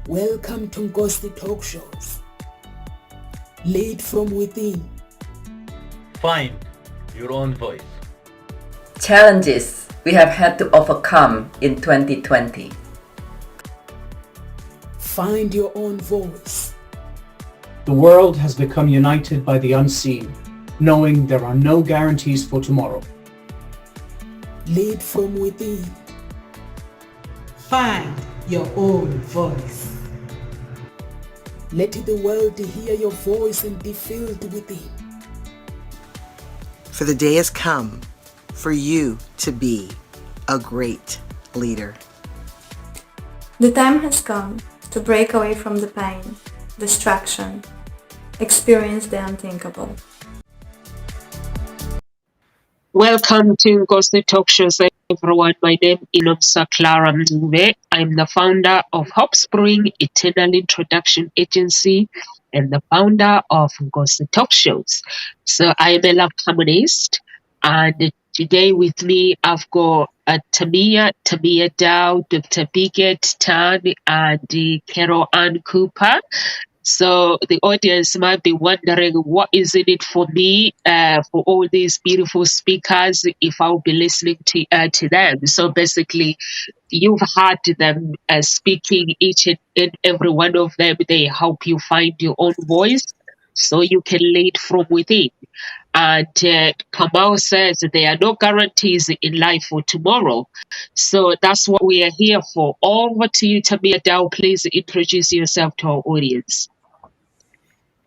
Welcome to Ghosty Talk Shows. Lead from within. Find your own voice. Challenges we have had to overcome in 2020. Find your own voice. The world has become united by the unseen, knowing there are no guarantees for tomorrow. Lead from within. Find your own voice. Let the world hear your voice and be filled within. For the day has come for you to be a great leader. The time has come to break away from the pain, distraction, experience the unthinkable. Welcome to Ghosty Talk Shows, everyone. My name is Clara Mzumbe. I'm the founder of Hope Spring Eternal Introduction Agency and the founder of Ghosty Talk Shows. So I'm a love harmonist, and today with me I've got Tamia Dow, Dr. Bigot Tan, and Carol Ann Cooper. So the audience might be wondering, what is in it for me, for all these beautiful speakers, if I'll be listening to them. So basically, you've heard them speaking, each and every one of them. They help you find your own voice so you can lead from within. And Kamal says there are no guarantees in life for tomorrow. So that's what we are here for. Over to you, Tamia Dow. Please introduce yourself to our audience.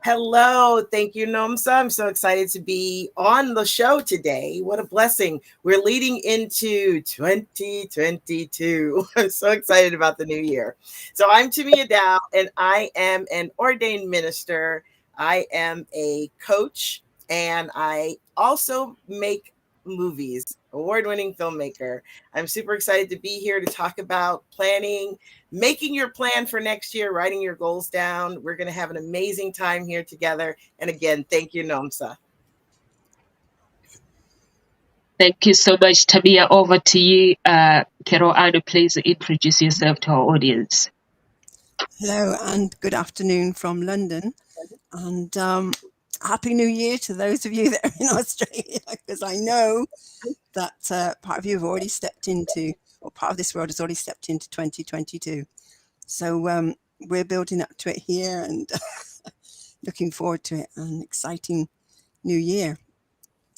Hello. Thank you, Nomsa. I'm so excited to be on the show today. What a blessing. We're leading into 2022. I'm so excited about the new year. So I'm Tamia Dow, and I am an ordained minister. I am a coach, and I also make movies, award-winning filmmaker. I'm super excited to be here to talk about planning, making your plan for next year, writing your goals down. We're going to have an amazing time here together. And again, thank you, Nomsa. Thank you so much, Tamia. Over to you, Carol Ann. Please introduce yourself to our audience. Hello and good afternoon from London. And Happy New Year to those of you that are in Australia, because I know that part of you have already stepped into, or part of this world has already stepped into 2022. So we're building up to it here and looking forward to it, an exciting new year.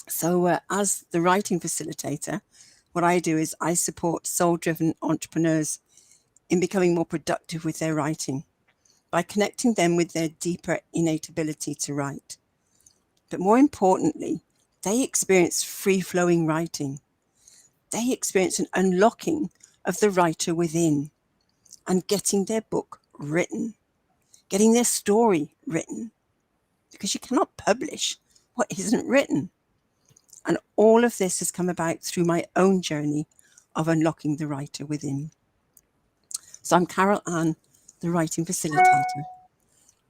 So as the writing facilitator, what I do is I support soul-driven entrepreneurs in becoming more productive with their writing by connecting them with their deeper innate ability to write. But more importantly, they experience free-flowing writing. They experience an unlocking of the writer within and getting their book written, getting their story written, because you cannot publish what isn't written. And all of this has come about through my own journey of unlocking the writer within. So I'm Carol Ann, the writing facilitator.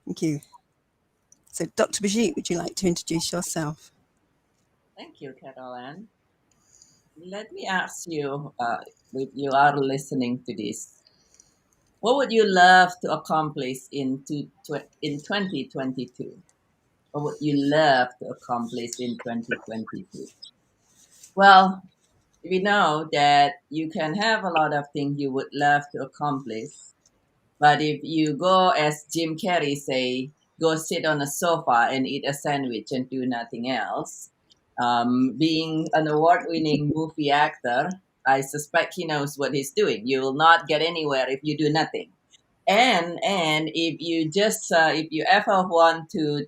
Thank you. So Dr. Brigitte, would you like to introduce yourself? Thank you, Carol Ann. Let me ask you, if you are listening to this, what would you love to accomplish in 2022? What would you love to accomplish in 2022? Well, we know that you can have a lot of things you would love to accomplish, but if you go, as Jim Carrey say, go sit on a sofa and eat a sandwich and do nothing else. Being an award-winning movie actor, I suspect he knows what he's doing. You will not get anywhere if you do nothing. And if you ever want to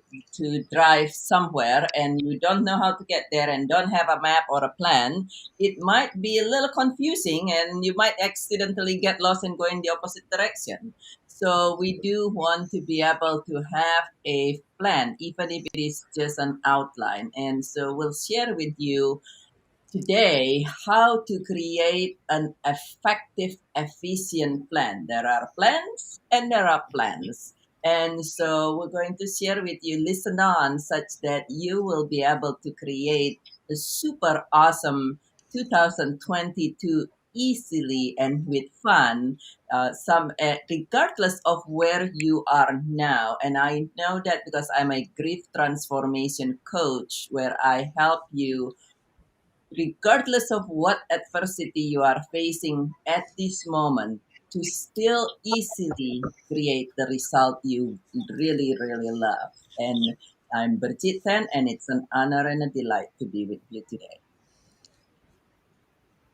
drive somewhere and you don't know how to get there and don't have a map or a plan, it might be a little confusing and you might accidentally get lost and go in the opposite direction. So we do want to be able to have a plan, even if it is just an outline. And so we'll share with you today how to create an effective, efficient plan. There are plans and there are plans. And so we're going to share with you, listen on, such that you will be able to create a super awesome 2022 easily and with fun, regardless of where you are now. And I know that because I'm a grief transformation coach, where I help you, regardless of what adversity you are facing at this moment, to still easily create the result you really, really love. And I'm Brigitte Tan, and it's an honor and a delight to be with you today.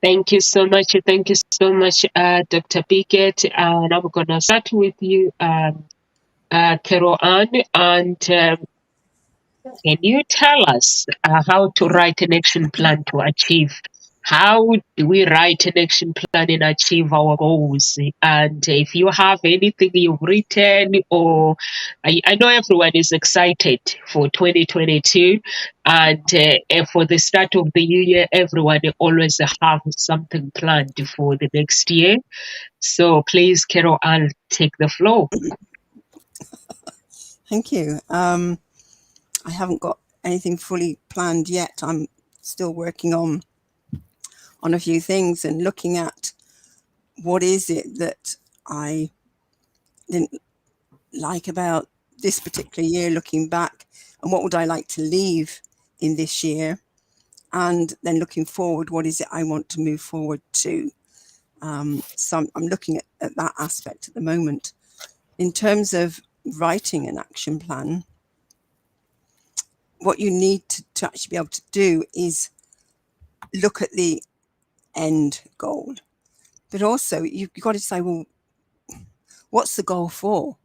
Thank you so much. Thank you so much, Dr. Pickett. And I'm going to start with you, Carol Ann. And can you tell us how to write an action plan to achieve? How do we write an action plan and achieve our goals? And if you have anything you've written, or I know everyone is excited for 2022, and for the start of the new year, everyone always have something planned for the next year. So please, Carol, I'll take the floor. Thank you. I haven't got anything fully planned yet. I'm still working on a few things and looking at what is it that I didn't like about this particular year, looking back, and what would I like to leave in this year, and then looking forward, what is it I want to move forward to. So I'm looking at that aspect at the moment. In terms of writing an action plan, what you need to actually be able to do is look at the end goal, but also you've got to say, well, what's the goal for?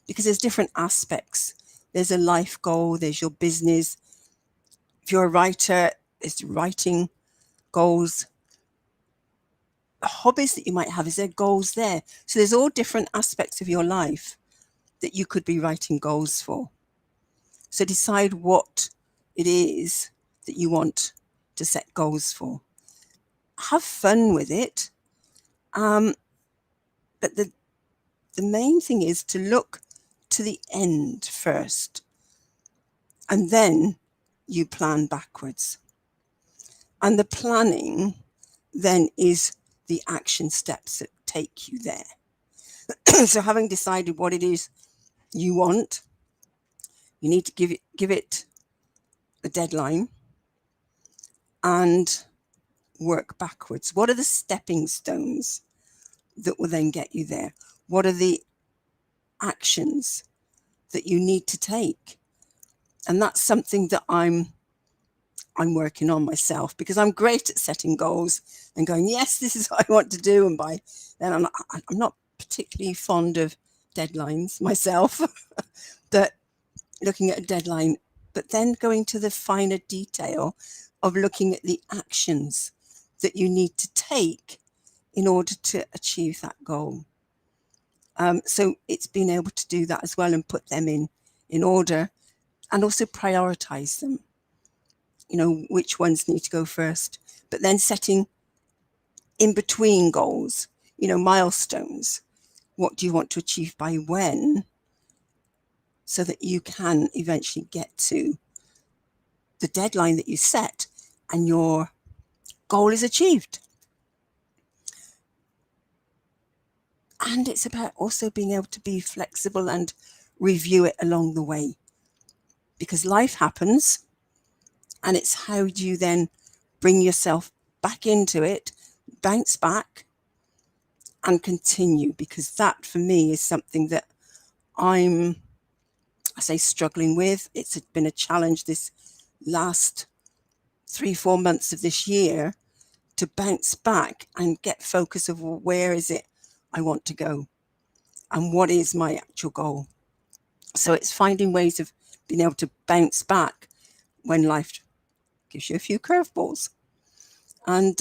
Because there's different aspects. There's a life goal, there's your business. If you're a writer, there's writing goals. Hobbies that you might have, is there goals there? So there's all different aspects of your life that you could be writing goals for. So decide what it is that you want to set goals for. Have fun with it. But the main thing is to look to the end first, and then you plan backwards. And the planning then is the action steps that take you there. So having decided what it is you want, you need to give it a deadline and work backwards. What are the stepping stones that will then get you there? What are the actions that you need to take? And that's something that I'm working on myself, because I'm great at setting goals and going, yes, this is what I want to do. And by then I'm not particularly fond of deadlines myself, but looking at a deadline, but then going to the finer detail of looking at the actions that you need to take in order to achieve that goal. So it's being able to do that as well and put them in order, and also prioritize them. You know, which ones need to go first, but then setting in between goals, you know, milestones. What do you want to achieve by when, so that you can eventually get to the deadline that you set and your goal is achieved. And it's about also being able to be flexible and review it along the way, because life happens, and it's how do you then bring yourself back into it, bounce back and continue, because that for me is something that I say struggling with. It's been a challenge this last 3-4 months of this year to bounce back and get focus of, well, where is it I want to go and what is my actual goal. So it's finding ways of being able to bounce back when life gives you a few curveballs, and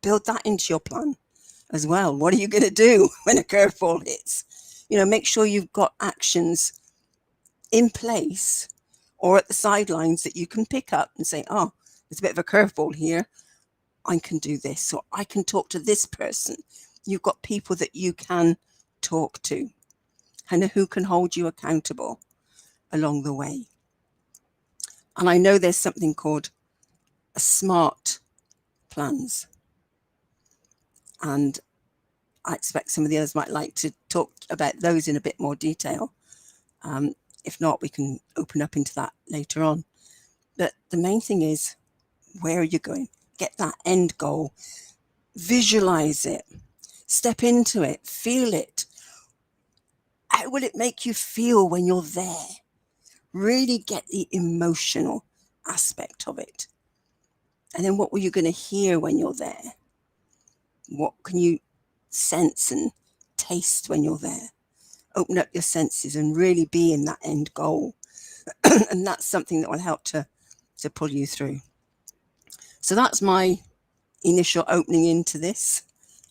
build that into your plan as well. What are you going to do when a curveball hits? You know, make sure you've got actions in place or at the sidelines that you can pick up and say, oh, there's a bit of a curveball here. I can do this, or I can talk to this person. You've got people that you can talk to and who can hold you accountable along the way. And I know there's something called a SMART plans. And I expect some of the others might like to talk about those in a bit more detail. If not, we can open up into that later on. But the main thing is, where are you going? Get that end goal. Visualize it. Step into it. Feel it. How will it make you feel when you're there? Really get the emotional aspect of it. And then what were you going to hear when you're there? What can you sense and taste when you're there? Open up your senses and really be in that end goal. And that's something that will help to pull you through. So that's my initial opening into this,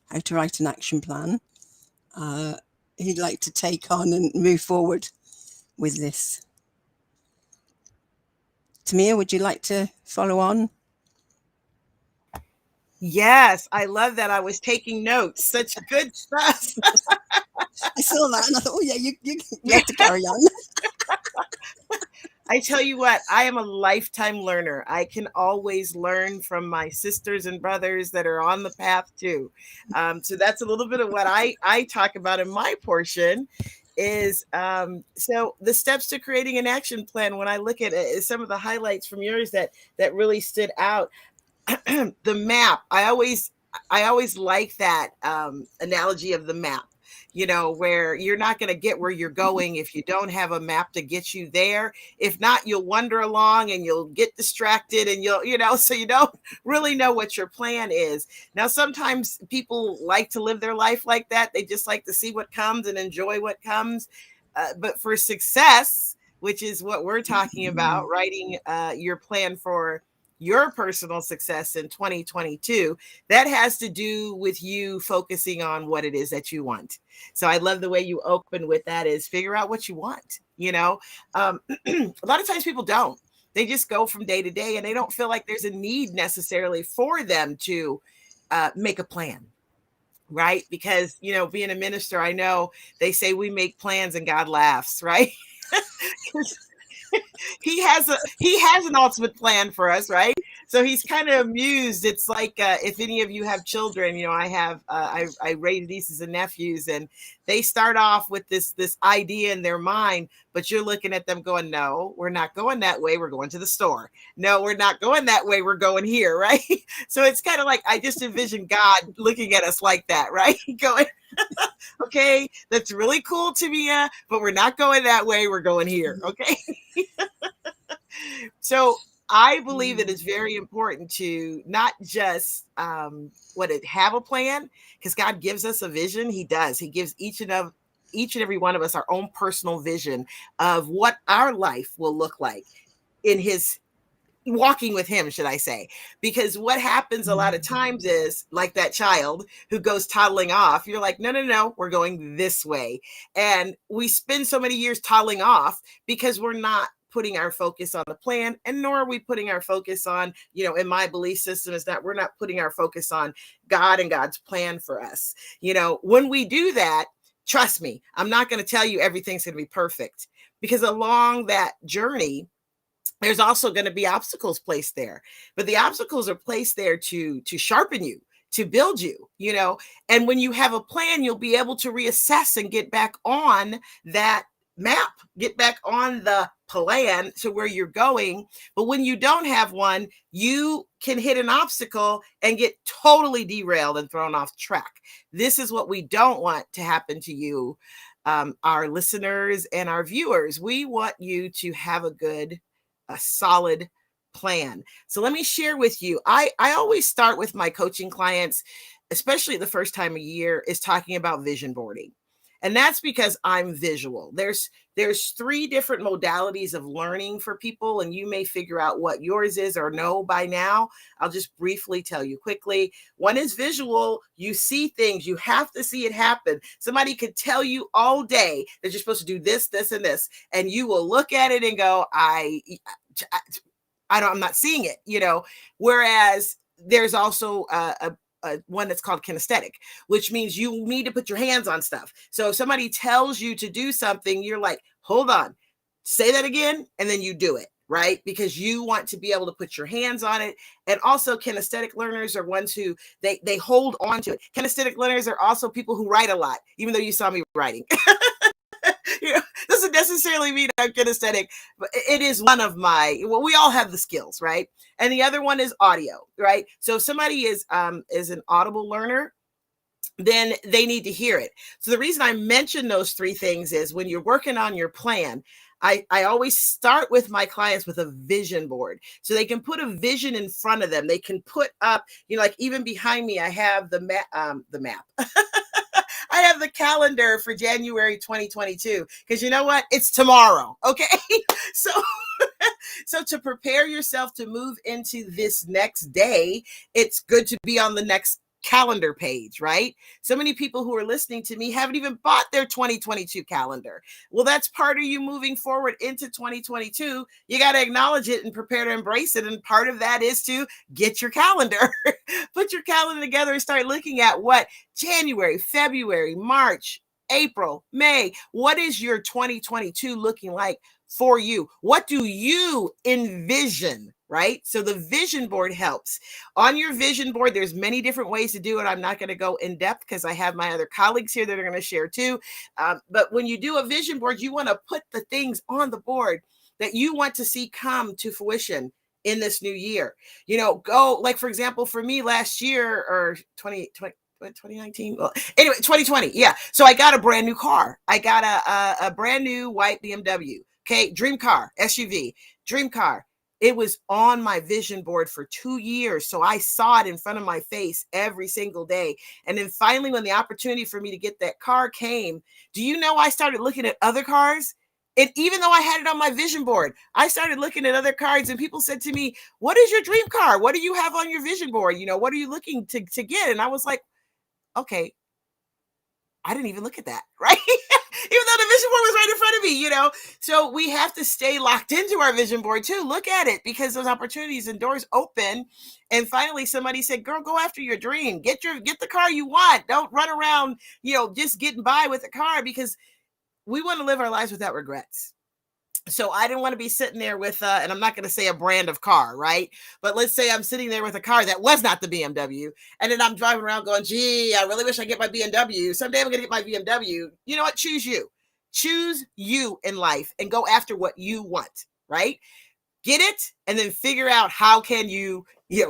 how to write an action plan. Who'd like to take on and move forward with this? Tamia, would you like to follow on? Yes, I love that. I was taking notes. Such good stuff. I saw that and I thought, oh yeah, you have to carry on. I tell you what, I am a lifetime learner. I can always learn from my sisters and brothers that are on the path too. So that's a little bit of what I talk about in my portion is so the steps to creating an action plan. When I look at it, some of the highlights from yours that really stood out. The map. I always like that analogy of the map, you know, where you're not going to get where you're going if you don't have a map to get you there. If not, you'll wander along and you'll get distracted and so you don't really know what your plan is. Now, sometimes people like to live their life like that. They just like to see what comes and enjoy what comes. But for success, which is what we're talking about, writing your plan for your personal success in 2022, that has to do with you focusing on what it is that you want. So I love the way you open with that is figure out what you want. A lot of times people don't. They just go from day to day and they don't feel like there's a need necessarily for them to make a plan. Right? Because, being a minister, I know they say we make plans and God laughs, right? He has an ultimate plan for us, right? So he's kind of amused. It's like if any of you have children, I have I raise nieces and nephews, and they start off with this idea in their mind, but you're looking at them going, no, we're not going that way. We're going to the store. No, we're not going that way. We're going here, right? So it's kind of like I just envision God looking at us like that, right? Going, okay, that's really cool, Tamia, but we're not going that way. We're going here, okay? So I believe it is very important to not just have a plan, because God gives us a vision. He does. He gives each and every one of us our own personal vision of what our life will look like in his walking with him, should I say, because what happens a lot of times is like that child who goes toddling off. You're like, no, we're going this way. And we spend so many years toddling off because we're not putting our focus on the plan, and nor are we putting our focus on, in my belief system is that we're not putting our focus on God and God's plan for us. When we do that, trust me, I'm not going to tell you everything's going to be perfect, because along that journey, there's also going to be obstacles placed there, but the obstacles are placed there to sharpen you, to build you, and when you have a plan, you'll be able to reassess and get back on that map, get back on the plan to where you're going. But when you don't have one, you can hit an obstacle and get totally derailed and thrown off track. This is what we don't want to happen to you, our listeners and our viewers. We want you to have a solid plan. So let me share with you. I always start with my coaching clients, especially the first time a year, is talking about vision boarding. And that's because I'm visual. There's 3 different modalities of learning for people, and you may figure out what yours is or know by now. I'll just briefly tell you quickly. One is visual. You see things. You have to see it happen. Somebody could tell you all day that you're supposed to do this, this, and this, and you will look at it and go, I'm not seeing it, Whereas there's also one that's called kinesthetic, which means you need to put your hands on stuff. So if somebody tells you to do something, you're like, hold on, say that again, and then you do it, right? Because you want to be able to put your hands on it. And also kinesthetic learners are ones who they hold on to it. Kinesthetic learners are also people who write a lot, even though you saw me writing. Doesn't necessarily mean I'm kinesthetic, but it is one of my, well, we all have the skills, right? And the other one is audio, right? So if somebody is an audible learner, then they need to hear it. So the reason I mention those three things is when you're working on your plan, I always start with my clients with a vision board so they can put a vision in front of them. They can put up, like even behind me, I have the map. I have the calendar for January 2022 because you know what? It's tomorrow. Okay. So to prepare yourself to move into this next day, it's good to be on the next calendar page, right? So many people who are listening to me haven't even bought their 2022 calendar. Well, that's part of you moving forward into 2022. You got to acknowledge it and prepare to embrace it. And part of that is to get your calendar, put your calendar together and start looking at what January, February, March, April, May. What is your 2022 looking like for you? What do you envision? Right? So the vision board helps. On your vision board, there's many different ways to do it. I'm not going to go in depth because I have my other colleagues here that are going to share too. But when you do a vision board, you want to put the things on the board that you want to see come to fruition in this new year. Go, like, for example, for me last year or 2019. Well, anyway, 2020. Yeah. So I got a brand new car. I got a brand new white BMW. Okay. Dream car, SUV, dream car. It was on my vision board for 2 years. So I saw it in front of my face every single day. And then finally, when the opportunity for me to get that car came, do you know I started looking at other cars? And even though I had it on my vision board, I started looking at other cars and people said to me, what is your dream car? What do you have on your vision board? What are you looking to get? And I was like, okay, I didn't even look at that, right? Even though the vision board was right in front of me, So we have to stay locked into our vision board too. Look at it because those opportunities and doors open. And finally, somebody said, girl, go after your dream. Get the car you want. Don't run around, just getting by with the car because we want to live our lives without regrets. So I didn't want to be sitting there with, and I'm not going to say a brand of car, right? But let's say I'm sitting there with a car that was not the BMW. And then I'm driving around going, gee, I really wish I get my BMW. Someday I'm going to get my BMW. You know what? Choose you. Choose you in life and go after what you want, right? Get it and then figure out how can you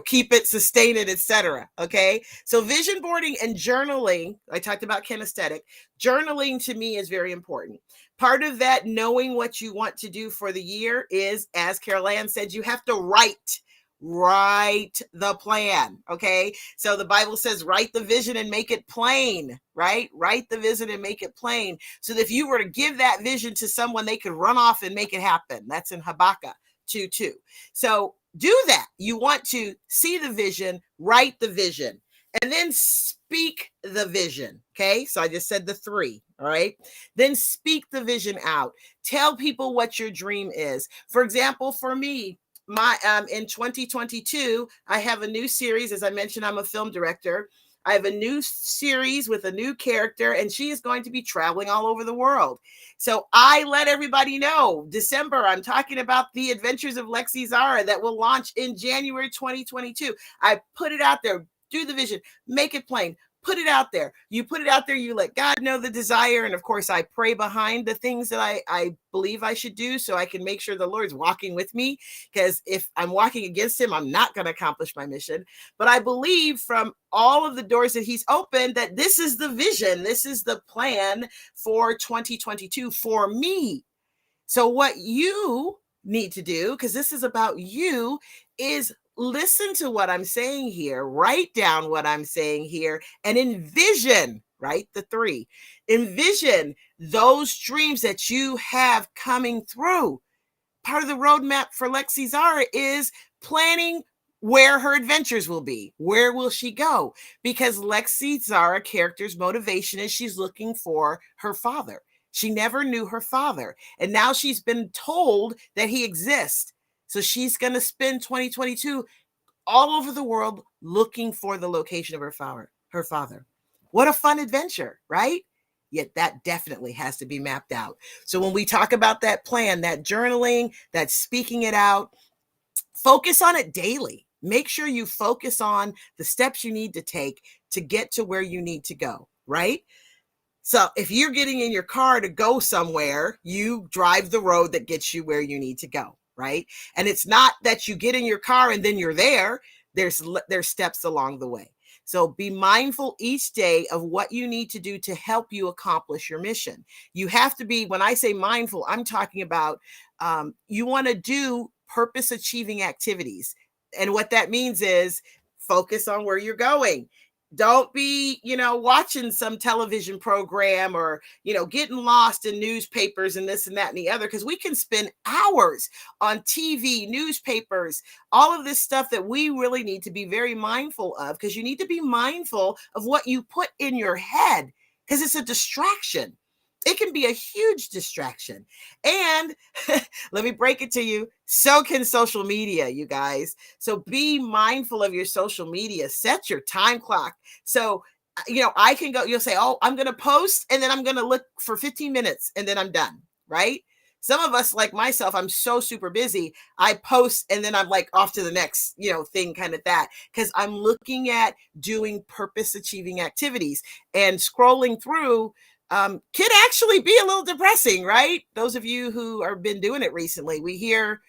keep it, sustain it, etc. Okay. So vision boarding and journaling, I talked about kinesthetic. Journaling to me is very important. Part of that knowing what you want to do for the year is, as Carol Ann said, you have to write the plan. Okay. So the Bible says, write the vision and make it plain, right? Write the vision and make it plain. So that if you were to give that vision to someone, they could run off and make it happen. That's in Habakkuk 2:2. So do that. You want to see the vision, write the vision, and then speak the vision. Okay. So I just said the three. All right. Then speak the vision out. Tell people what your dream is. For example, for me, in 2022, I have a new series. As I mentioned, I'm a film director. I have a new series with a new character, and she is going to be traveling all over the world. So I let everybody know, December, I'm talking about The Adventures of Lexi Zara that will launch in January 2022. I put it out there. Do the vision. Make it plain. Put it out there. You put it out there. You let God know the desire. And of course, I pray behind the things that I believe I should do so I can make sure the Lord's walking with me. Because if I'm walking against him, I'm not going to accomplish my mission. But I believe from all of the doors that he's opened that this is the vision. This is the plan for 2022 for me. So what you need to do, because this is about you, is listen to what I'm saying here, write down what I'm saying here, and envision, right? The three. Envision those dreams that you have coming through. Part of the roadmap for Lexi Zara is planning where her adventures will be. Where will she go? Because Lexi Zara character's motivation is she's looking for her father. She never knew her father. And now she's been told that he exists. So she's going to spend 2022 all over the world looking for the location of her father. What a fun adventure, right? yet that definitely has to be mapped out. So when we talk about that plan, that journaling, that speaking it out, focus on it daily. Make sure you focus on the steps you need to take to get to where you need to go, right? So if you're getting in your car to go somewhere, you drive the road that gets you where you need to go, right? And it's not that you get in your car and then you're there. There's steps along the way. So be mindful each day of what you need to do to help you accomplish your mission. You have to be, when I say mindful, I'm talking about you want to do purpose achieving activities. And what that means is focus on where you're going. Don't be, watching some television program or, getting lost in newspapers and this and that and the other, because we can spend hours on TV, newspapers, all of this stuff that we really need to be very mindful of, because you need to be mindful of what you put in your head, because it's a distraction. It can be a huge distraction. And let me break it to you. So can social media, you guys. So be mindful of your social media. Set your time clock. So, I can go, you'll say, oh, I'm going to post and then I'm going to look for 15 minutes and then I'm done, right? Some of us, like myself, I'm so super busy. I post and then I'm like off to the next, thing, kind of that, because I'm looking at doing purpose achieving activities, and scrolling through can actually be a little depressing, right? Those of you who have been doing it recently, we hear,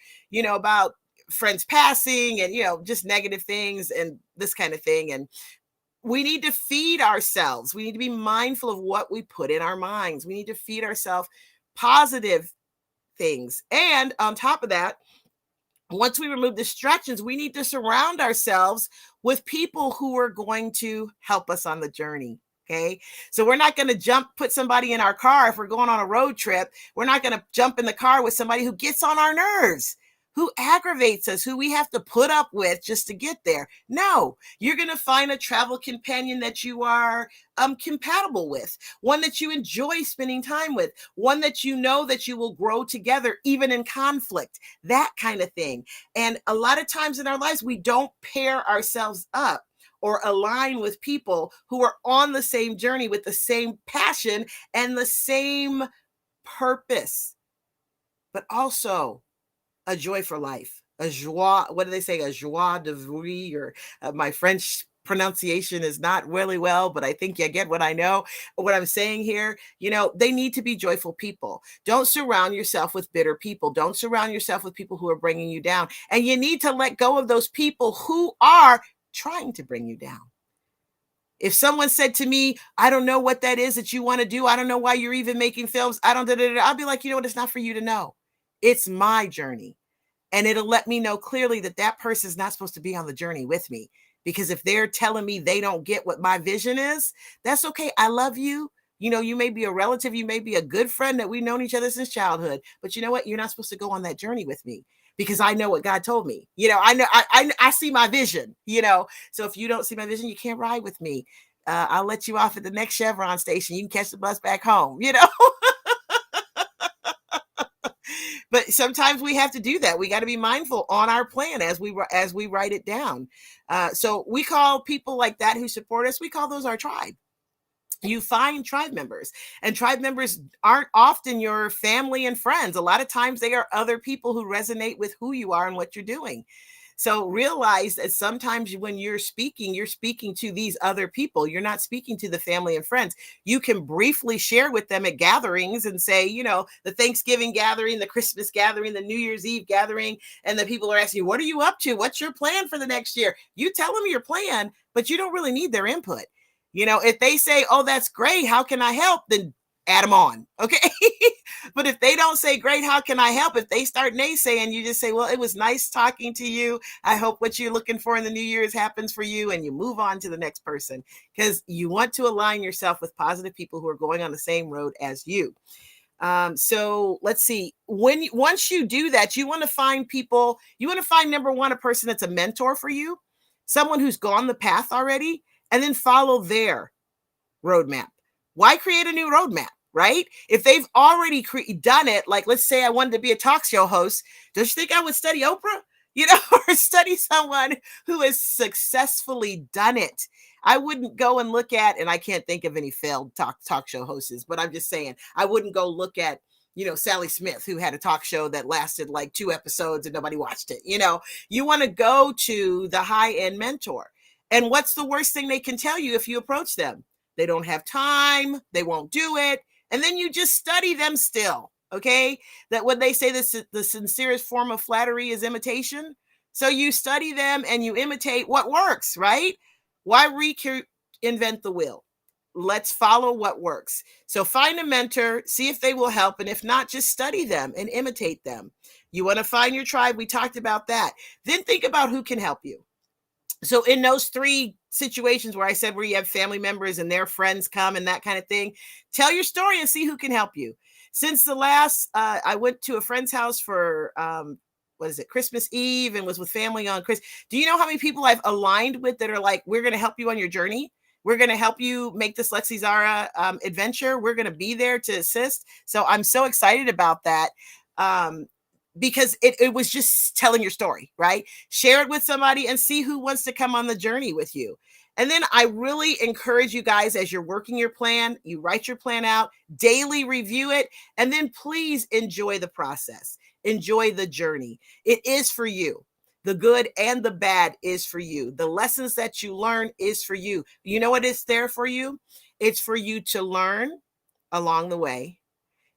about friends passing and, just negative things and this kind of thing. And we need to feed ourselves. We need to be mindful of what we put in our minds. We need to feed ourselves positive things. And on top of that, once we remove distractions, we need to surround ourselves with people who are going to help us on the journey. Okay. So we're not going to put somebody in our car. If we're going on a road trip, we're not going to jump in the car with somebody who gets on our nerves, who aggravates us, who we have to put up with just to get there. No, you're going to find a travel companion that you are compatible with, one that you enjoy spending time with, one that you know that you will grow together, even in conflict, that kind of thing. And a lot of times in our lives, we don't pair ourselves up or align with people who are on the same journey with the same passion and the same purpose, but also a joy for life, a joie. What do they say? A joie de vivre, or my French pronunciation is not really well, but I think you get what I know. What I'm saying here, they need to be joyful people. Don't surround yourself with bitter people. Don't surround yourself with people who are bringing you down. And you need to let go of those people who are trying to bring you down. If someone said to me, I don't know what that is that you want to do, I don't know why you're even making films, I'll be like, you know what, it's not for you to know. It's my journey. And it'll let me know clearly that that person is not supposed to be on the journey with me. Because if they're telling me they don't get what my vision is, that's okay. I love you. You may be a relative, you may be a good friend that we've known each other since childhood, but you know what? You're not supposed to go on that journey with me, because I know what God told me. I know, I see my vision, so if you don't see my vision, you can't ride with me. I'll let you off at the next Chevron station. You can catch the bus back home, But sometimes we have to do that. We got to be mindful on our plan as we write it down. So we call people like that who support us, we call those our tribe. You find tribe members, and tribe members aren't often your family and friends. A lot of times they are other people who resonate with who you are and what you're doing. So realize that sometimes when you're speaking to these other people. You're not speaking to the family and friends. You can briefly share with them at gatherings and say, the Thanksgiving gathering, the Christmas gathering, the New Year's Eve gathering, and the people are asking you, what are you up to? What's your plan for the next year? You tell them your plan, but you don't really need their input. If they say, oh, that's great, how can I help? Then add them on. Okay. But if they don't say, great, how can I help? If they start naysaying, you just say, well, it was nice talking to you. I hope what you're looking for in the new year happens for you. And you move on to the next person, because you want to align yourself with positive people who are going on the same road as you. So let's see, once you do that, you want to find people, number one, a person that's a mentor for you, someone who's gone the path already, and then follow their roadmap. Why create a new roadmap, right? If they've already done it, like let's say I wanted to be a talk show host, don't you think I would study Oprah? Or study someone who has successfully done it. I wouldn't go and look at, and I can't think of any failed talk show hosts, but I'm just saying, I wouldn't go look at, Sally Smith, who had a talk show that lasted like 2 episodes and nobody watched it. You want to go to the high-end mentor. And what's the worst thing they can tell you if you approach them? They don't have time, they won't do it, and then you just study them still, okay? That when they say this, the sincerest form of flattery is imitation. So you study them and you imitate what works, right? Why reinvent the wheel? Let's follow what works. So find a mentor, see if they will help, and if not, just study them and imitate them. You want to find your tribe, we talked about that. Then think about who can help you. So in those 3 situations where I said where you have family members and their friends come and that kind of thing, tell your story and see who can help you. Since the last, I went to a friend's house for, Christmas Eve, and was with family on Christmas. Do you know how many people I've aligned with that are like, we're going to help you on your journey? We're going to help you make this Lexi Zara adventure. We're going to be there to assist. So I'm so excited about that. Because it was just telling your story, right? Share it with somebody and see who wants to come on the journey with you. And then I really encourage you guys, as you're working your plan, you write your plan out, daily review it, and then please enjoy the process. Enjoy the journey. It is for you. The good and the bad is for you. The lessons that you learn is for you. You know what is there for you? It's for you to learn along the way.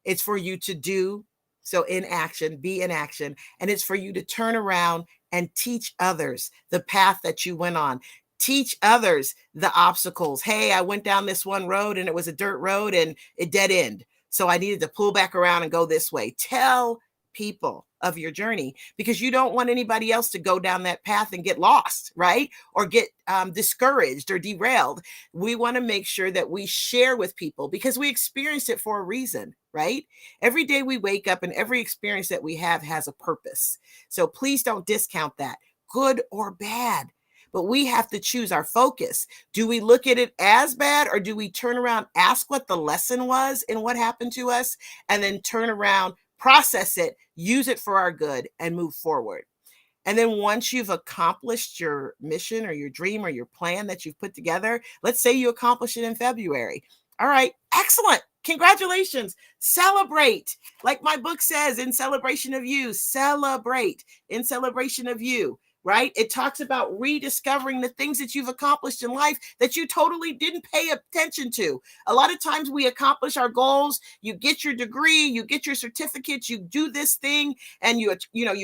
It's for you to do. So in action, be in action. And it's for you to turn around and teach others the path that you went on. Teach others the obstacles. Hey, I went down this one road and it was a dirt road and it dead end. So I needed to pull back around and go this way. Tell people of your journey, because you don't want anybody else to go down that path and get lost, right? Or get discouraged or derailed. We want to make sure that we share with people because we experienced it for a reason, right? Every day we wake up and every experience that we have has a purpose. So please don't discount that, good or bad. But we have to choose our focus. Do we look at it as bad, or do we turn around, ask what the lesson was and what happened to us, and then turn around, process it, use it for our good, and move forward? And then once you've accomplished your mission or your dream or your plan that you've put together, let's say you accomplish it in February. All right, excellent. Congratulations. Celebrate. Like my book says, in celebration of you, celebrate in celebration of you. Right? It talks about rediscovering the things that you've accomplished in life that you totally didn't pay attention to. A lot of times we accomplish our goals. You get your degree, you get your certificates, you do this thing, and you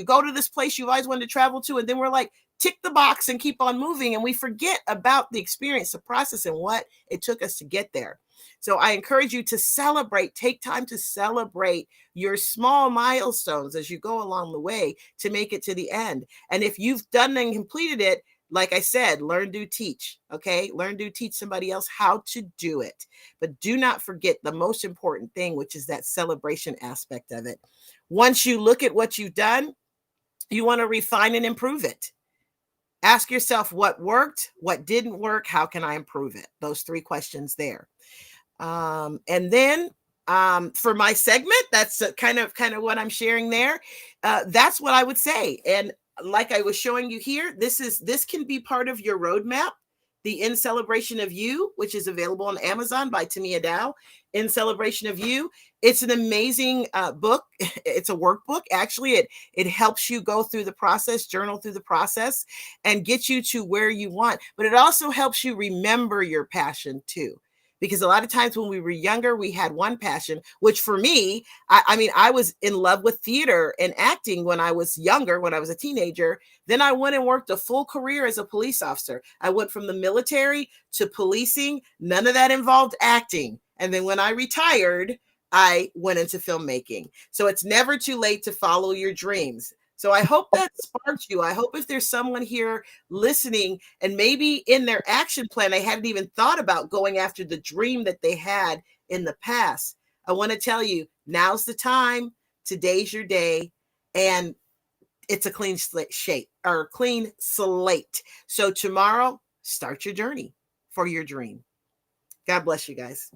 go to this place you always wanted to travel to, and then we're like, tick the box and keep on moving, and we forget about the experience, the process, and what it took us to get there. So I encourage you to celebrate, take time to celebrate your small milestones as you go along the way to make it to the end. And if you've done and completed it, like I said, learn, do, teach, okay? Learn, do, teach somebody else how to do it. But do not forget the most important thing, which is that celebration aspect of it. Once you look at what you've done, you want to refine and improve it. Ask yourself what worked, what didn't work, how can I improve it? Those 3 questions there. And then for my segment, that's kind of what I'm sharing there. That's what I would say. And like I was showing you here, this can be part of your roadmap. The In Celebration of You, which is available on Amazon by Tamia Dow. In Celebration of You. It's an amazing book. It's a workbook. Actually, it helps you go through the process, journal through the process, and get you to where you want. But it also helps you remember your passion too. Because a lot of times when we were younger, we had one passion, which for me, I was in love with theater and acting when I was younger, when I was a teenager. Then I went and worked a full career as a police officer. I went from the military to policing. None of that involved acting. And then when I retired, I went into filmmaking. So it's never too late to follow your dreams. So I hope that sparks you. I hope if there's someone here listening and maybe in their action plan, they hadn't even thought about going after the dream that they had in the past. I want to tell you, now's the time. Today's your day. And it's a clean slate. So tomorrow, start your journey for your dream. God bless you guys.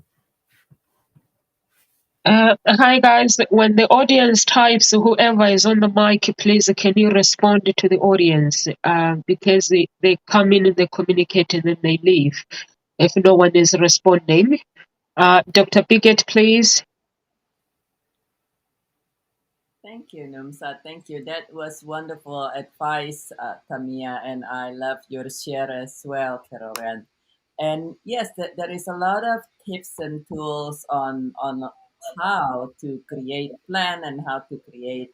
Hi guys, when the audience types, whoever is on the mic, please can you respond to the audience? Because they come in and they communicate and then they leave if no one is responding. Dr. Bigot, please. Thank you, Numsa. Thank you. That was wonderful advice, Tamia, and I love your share as well, Carol. And yes, there is a lot of tips and tools on how to create plan and how to create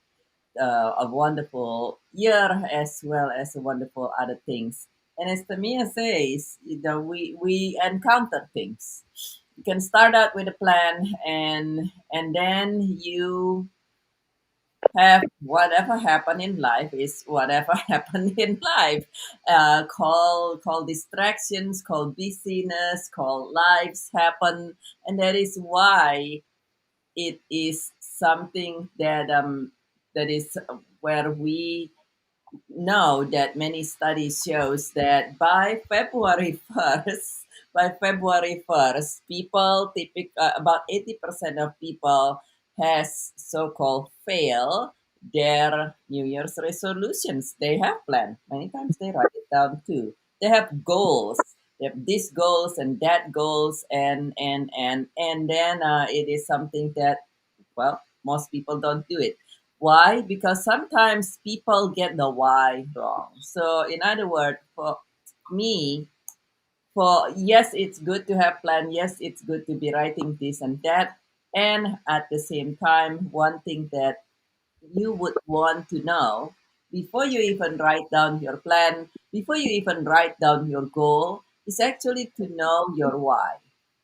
a wonderful year as well as a wonderful other things. And as Tamia says, we encounter things. You can start out with a plan and then you have whatever happened in life is whatever happened in life. Call distractions, call busyness, call lives happen, and that is why it is something that is where we know that many studies shows that by February 1st, people about 80% of people has so-called fail their New Year's resolutions. They have planned. Many times they write it down too. They have goals. They have these goals and that goals and then it is something that well most people don't do it. Why? Because sometimes people get the why wrong. So, in other words, for me, for yes, it's good to have plan. Yes, it's good to be writing this and that. And at the same time, one thing that you would want to know before you even write down your plan, before you even write down your goal, is actually to know your why.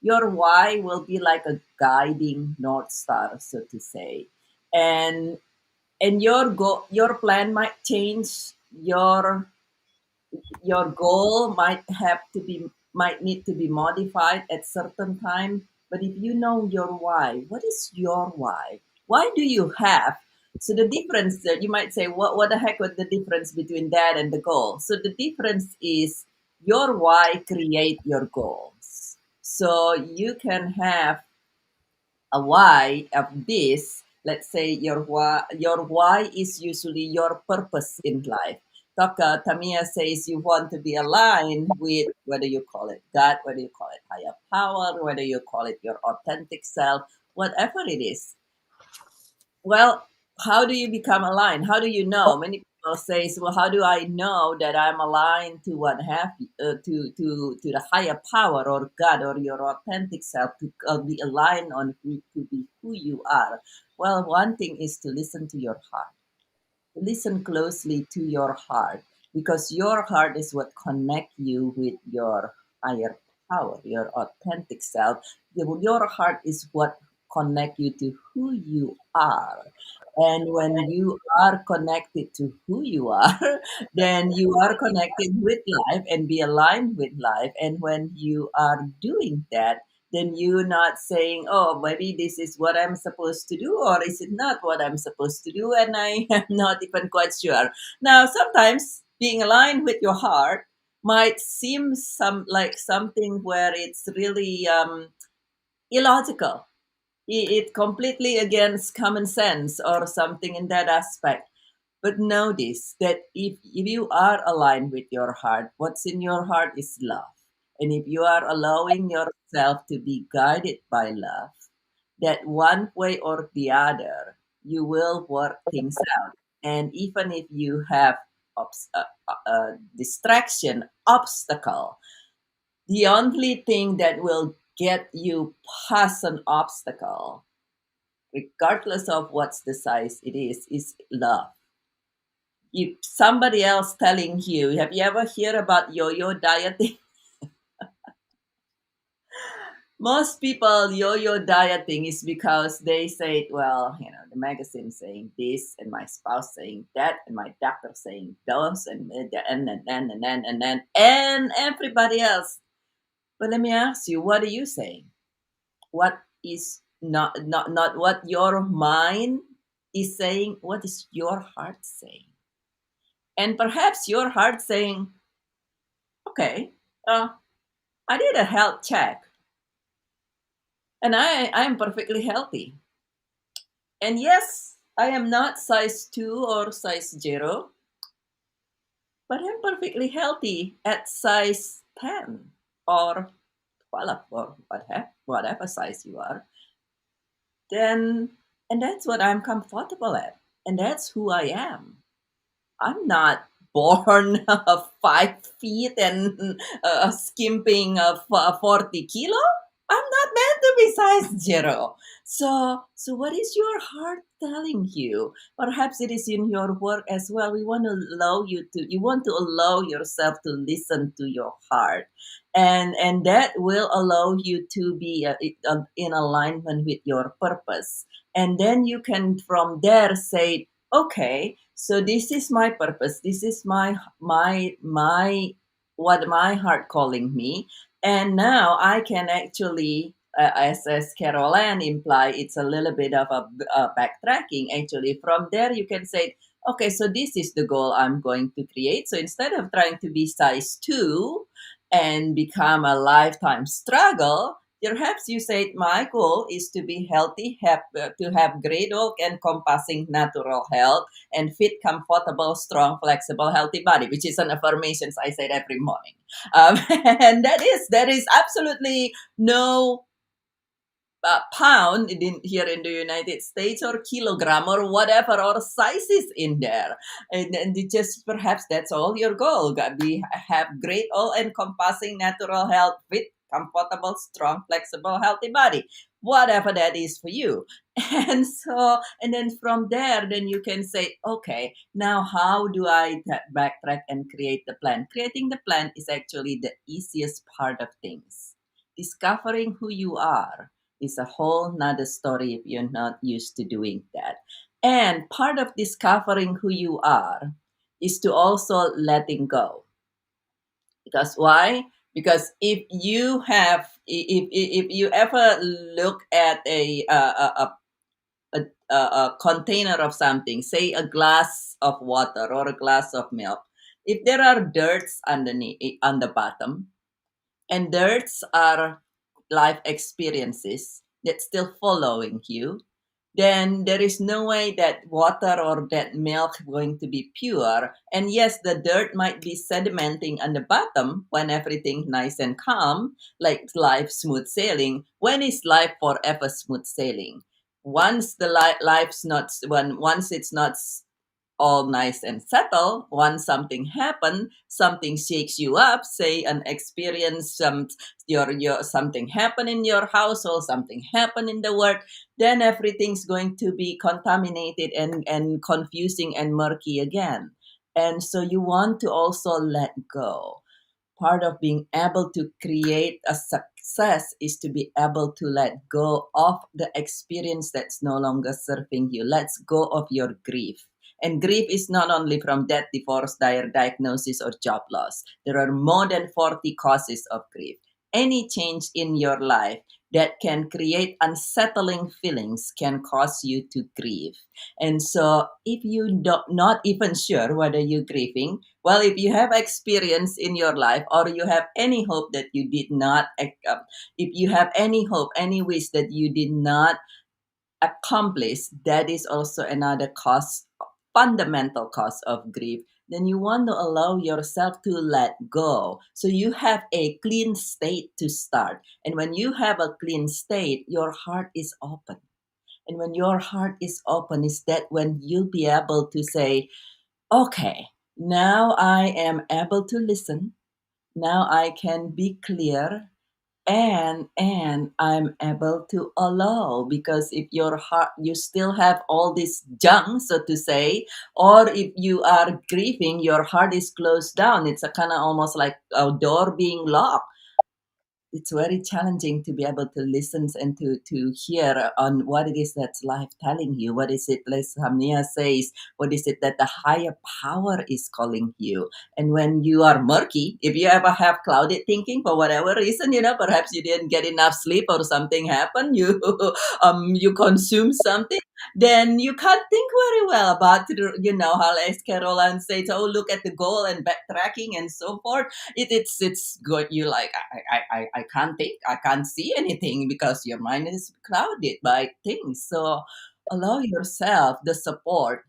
Your why will be like a guiding north star, so to say. And your plan might change, your goal might need to be modified at certain time. But if you know your why, what is your why do you have? So the difference that you might say, what the heck was the difference between that and the goal? So the difference is your why create your goals. So you can have a why of this. Let's say your why is usually your purpose in life. Tamia says you want to be aligned with whether you call it God, whether you call it higher power, whether you call it your authentic self, whatever it is. Well, how do you become aligned? How do you know? Many people say, "Well, how do I know that I'm aligned to what have to the higher power or God or your authentic self to be aligned on to be who you are?" Well, one thing is to listen to your heart. Listen closely to your heart because your heart is what connect you with your higher power, your authentic self. Your heart is what connect you to who you are. And when you are connected to who you are, then you are connected with life and be aligned with life. And when you are doing that, then you're not saying, oh, maybe this is what I'm supposed to do, or is it not what I'm supposed to do? And I am not even quite sure. Now, sometimes being aligned with your heart might seem like something where it's really illogical. It completely against common sense or something in that aspect. But notice that if you are aligned with your heart, what's in your heart is love. And if you are allowing yourself to be guided by love, that one way or the other, you will work things out. And even if you have distraction, obstacle, the only thing that will get you past an obstacle, regardless of what's the size it is love. If somebody else telling you, have you ever heard about yo-yo dieting? Most people yo-yo dieting is because they say, well, the magazine saying this, and my spouse saying that, and my doctor saying those, and everybody else. But let me ask you, what are you saying? What is not what your mind is saying? What is your heart saying? And perhaps your heart saying, okay, I did a health check and I am perfectly healthy. And yes, I am not size 2 or size 0, but I'm perfectly healthy at size 10 or 12 or whatever size you are. Then, and that's what I'm comfortable at. And that's who I am. I'm not born 5 feet and skimping of 40 kilo. I'm not meant to be size 0. So what is your heart telling you? Perhaps it is in your work as well. You want to allow yourself to listen to your heart. And that will allow you to be in alignment with your purpose. And then you can from there say, okay, so this is my purpose, this is my what my heart calling me, and now I can actually as Carol Ann implied, it's a little bit of a backtracking. Actually, from there you can say, okay, so this is the goal I'm going to create. So instead of trying to be size 2 and become a lifetime struggle, perhaps you said, my goal is to be healthy, to have great all encompassing natural health, and fit, comfortable, strong, flexible, healthy body, which is an affirmations I said every morning. And that is absolutely no pound here in the United States or kilogram or whatever or sizes in there, and it just perhaps that's all your goal. We have great all encompassing natural health, fit, comfortable, strong, flexible, healthy body, whatever that is for you. And then from there, then you can say, okay, now how do I backtrack and create the plan? Creating the plan is actually the easiest part of things. Discovering who you are is a whole nother story if you're not used to doing that. And part of discovering who you are is to also letting go. Because why? Because if you ever look at a container of something, say a glass of water or a glass of milk, if there are dirts underneath on the bottom, and dirts are life experiences that still following you, then there is no way that water or that milk going to be pure. And yes, the dirt might be sedimenting on the bottom when everything nice and calm, like life smooth sailing. When is life forever smooth sailing? Once the life's not once it's not all nice and settled, once something happen, something shakes you up, say an experience, your something happen in your household, something happen in the world, then everything's going to be contaminated and confusing and murky again. And so you want to also let go. Part of being able to create a success is to be able to let go of the experience that's no longer serving you. Let's go of your grief. And grief is not only from death, divorce, dire diagnosis, or job loss. There are more than 40 causes of grief. Any change in your life that can create unsettling feelings can cause you to grieve. And so if you not even sure whether you're grieving, well, if you have experience in your life or you have any hope that you did not, if you have any hope, any wish that you did not accomplish, that is also another cause, fundamental cause of grief. Then you want to allow yourself to let go. So you have a clean state to start. And when you have a clean state, your heart is open. And when your heart is open, is that when you'll be able to say, okay, now I am able to listen. Now I can be clear, and I'm able to allow. Because if your heart, you still have all this junk, so to say, or if you are grieving, your heart is closed down, it's a kind of almost like a door being locked. It's very challenging to be able to listen and to hear on what it is that's life telling you. What is it, like Samia says, what is it that the higher power is calling you? And when you are murky, if you ever have clouded thinking for whatever reason, perhaps you didn't get enough sleep or something happened, you consume something, then you can't think very well about, how as Caroline says, oh, look at the goal and backtracking and so forth. It's good. You like, I can't think, I can't see anything because your mind is clouded by things. So allow yourself the support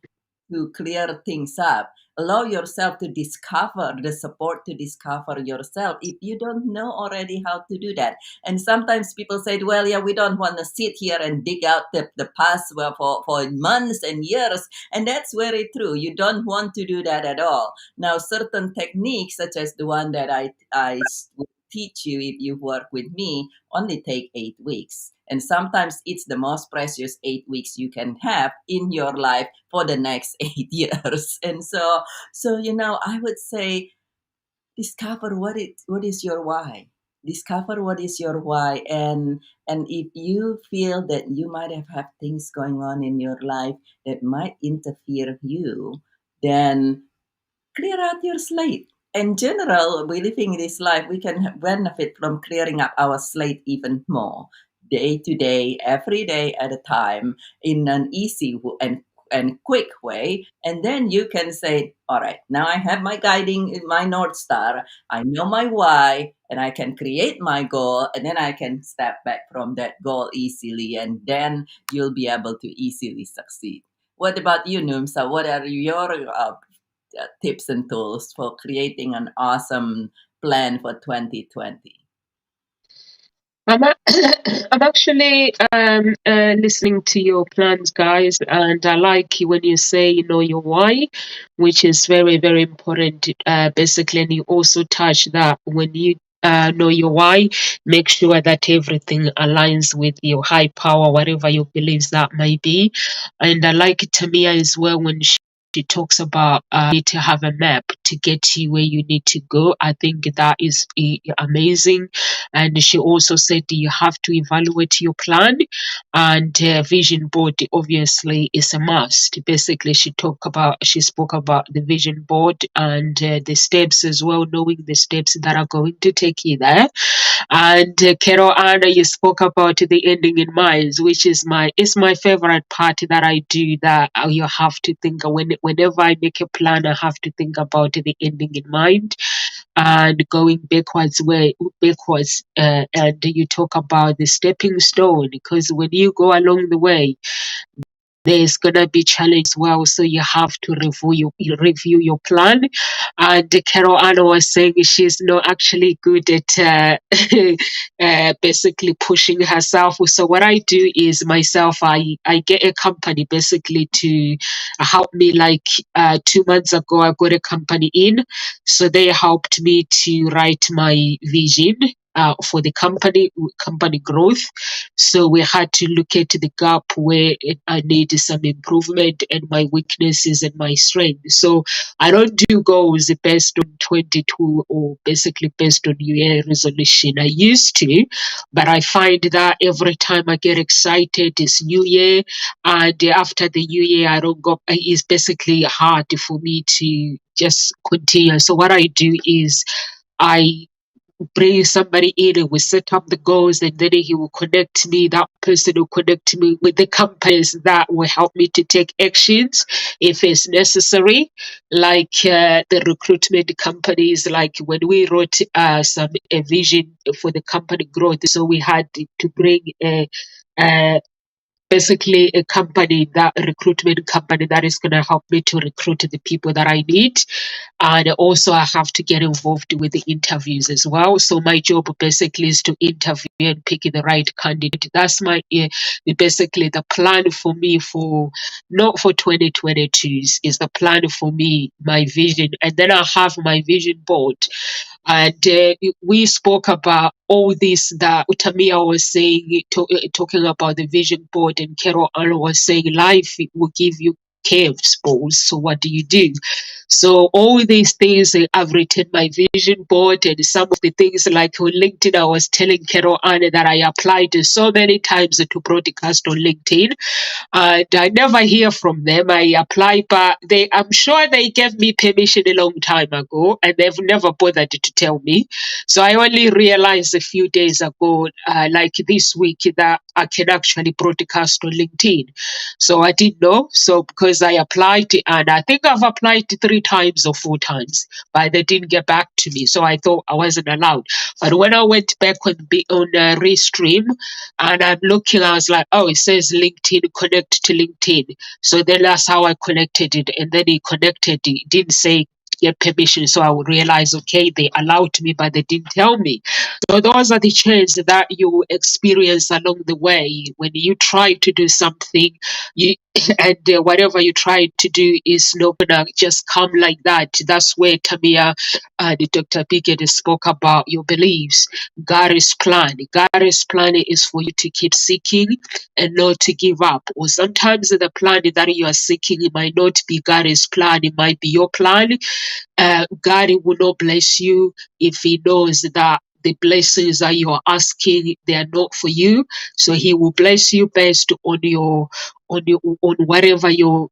to clear things up. Allow yourself to discover the support to discover yourself if you don't know already how to do that. And sometimes people say, well, yeah, we don't want to sit here and dig out the past for months and years. And that's very true. You don't want to do that at all. Now, certain techniques, such as the one that I will teach you if you work with me, only take 8 weeks. And sometimes it's the most precious 8 weeks you can have in your life for the next 8 years. And so I would say discover what is your why. Discover what is your why, and if you feel that you might have things going on in your life that might interfere you, then clear out your slate. In general, we living this life, we can benefit from clearing up our slate even more, day to day, every day at a time, in an easy and quick way. And then you can say, all right, now I have my guiding in my North Star. I know my why, and I can create my goal, and then I can step back from that goal easily, and then you'll be able to easily succeed. What about you, Numsa? What are your tips and tools for creating an awesome plan for 2020? I'm actually listening to your plans, guys, and I like when you say you know your why, which is very, very important. Basically, and you also touch that when you know your why, make sure that everything aligns with your high power, whatever your beliefs that may be. And I like Tamia as well when she talks about need to have a map to get you where you need to go. I think that is amazing. And she also said you have to evaluate your plan, and vision board obviously is a must. Basically, she spoke about the vision board and the steps as well, knowing the steps that are going to take you there. And Carol Anna, you spoke about the ending in mind, which is my favorite part that I do. That you have to think whenever I make a plan, I have to think about the ending in mind and going backwards. And you talk about the stepping stone, because when you go along the way, there's gonna be challenge as well, so you have to review your plan. And Carol Anna was saying she's not actually good at basically pushing herself. So what I do is myself, I get a company basically to help me. Like 2 months ago, I got a company in, so they helped me to write my vision for the company growth. So we had to look at the gap where I need some improvement, and my weaknesses and my strengths. So I don't do goals based on 22 or basically based on New Year resolution. I used to, but I find that every time I get excited, it's New Year, and after the New Year, I don't go. It's basically hard for me to just continue. So what I do is I bring somebody in and we set up the goals, and then he will connect me, that person will connect me with the companies that will help me to take actions if it's necessary, like the recruitment companies. Like when we wrote a vision for the company growth, so we had to bring basically a recruitment company that is going to help me to recruit the people that I need. And also I have to get involved with the interviews as well. So my job basically is to interview and pick the right candidate. That's my basically the plan for me for not for 2022 is the plan for me, my vision. And then I have my vision board. And we spoke about all this that Utamia was saying, talking about the vision board, and Carol Anna was saying life will give you caves balls. So what do you do? So all these things, I've written my vision board, and some of the things like on LinkedIn, I was telling Carol Anna that I applied so many times to broadcast on LinkedIn, and I never hear from them. I apply, but I'm sure they gave me permission a long time ago, and they've never bothered to tell me. So I only realized a few days ago, like this week, that I can actually broadcast on LinkedIn. So I didn't know. So because because I applied and I think I've applied 3 times or 4 times, but they didn't get back to me. So I thought I wasn't allowed. But when I went back on Restream and I'm looking, I was like, oh, it says LinkedIn, connect to LinkedIn. So then that's how I connected it. And then it connected, it didn't say get permission. So I would realize, okay, they allowed me, but they didn't tell me. So those are the changes that you experience along the way when you try to do something, and whatever you try to do is not gonna just come like that. That's where Tamia and Dr. Biggett spoke about your beliefs. God's plan. God's plan is for you to keep seeking and not to give up. Or sometimes the plan that you are seeking, it might not be God's plan, it might be your plan. God will not bless you if He knows that the blessings that you are asking, they are not for you. So He will bless you based on on whatever your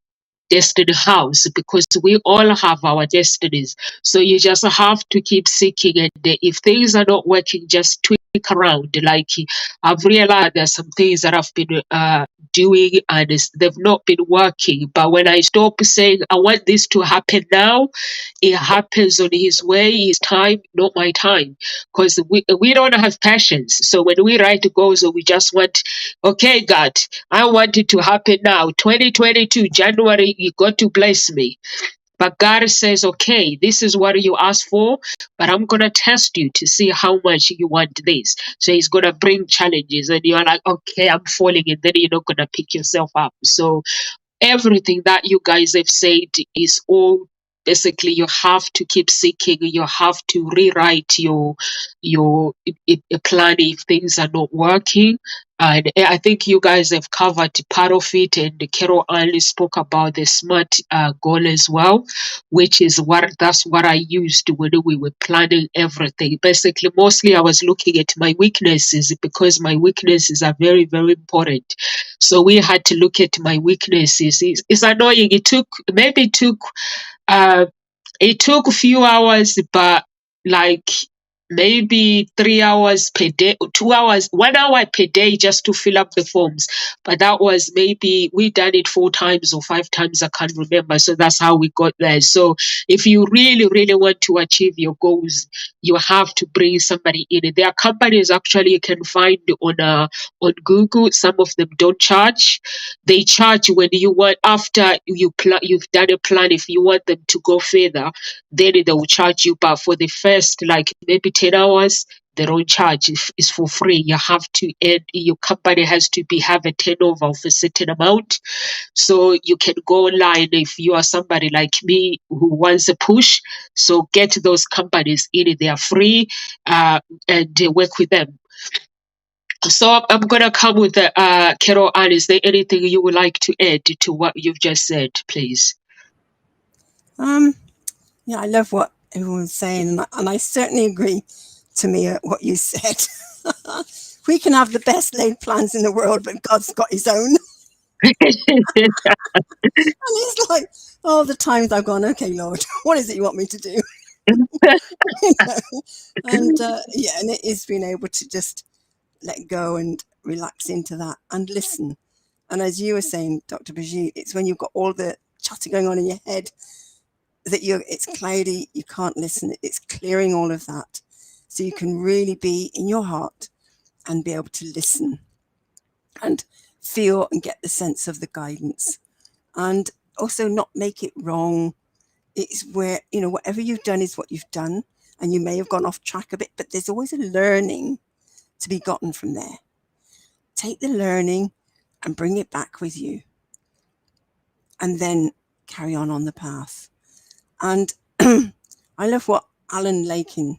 destiny house, because we all have our destinies. So you just have to keep seeking, and if things are not working, just tweak around. Like I've realized there's some things that I've been doing and they've not been working, but when I stop saying I want this to happen now, it happens on His way, His time, not my time, because we don't have patience. So when we write goals, we just want, okay, God, I want it to happen now, 2022 January, you got to bless me. But God says, okay, this is what you asked for, but I'm going to test you to see how much you want this. So He's going to bring challenges, and you're like, okay, I'm falling, and then you're not going to pick yourself up. So everything that you guys have said is all basically you have to keep seeking, you have to rewrite your plan if things are not working. And I think you guys have covered part of it, and Carol only spoke about the SMART goal as well, which is that's what I used when we were planning everything. Basically, mostly I was looking at my weaknesses, because my weaknesses are very, very important. So we had to look at my weaknesses. It's annoying. It took a few hours, but like maybe 3 hours per day, 2 hours, 1 hour per day just to fill up the forms. But that was maybe we done it 4 times or 5 times, I can't remember. So that's how we got there. So if you really, really want to achieve your goals, you have to bring somebody in. There are companies actually you can find on Google. Some of them don't charge. They charge when you want, after you've done a plan. If you want them to go further, then they will charge you. But for the first like maybe 10 hours, they don't charge. It's for free. You have to add, your company has to have a turnover of a certain amount. So you can go online if you are somebody like me who wants a push. So get those companies in, they are free, and work with them. So I'm going to come with Carol Ann. Is there anything you would like to add to what you've just said, please? Yeah, I love what everyone's saying, and I certainly agree to me what you said. We can have the best laid plans in the world, but God's got His own. And it's like all the times I've gone, okay, Lord, what is it you want me to do? You know? And and it is being able to just let go and relax into that and listen. And as you were saying, Dr. Brigitte, it's when you've got all the chatter going on in your head that it's cloudy, you can't listen. It's clearing all of that so you can really be in your heart and be able to listen and feel and get the sense of the guidance, and also not make it wrong. It's where, whatever you've done is what you've done, and you may have gone off track a bit, but there's always a learning to be gotten from there. Take the learning and bring it back with you, and then carry on the path. And I love what Alan Lakin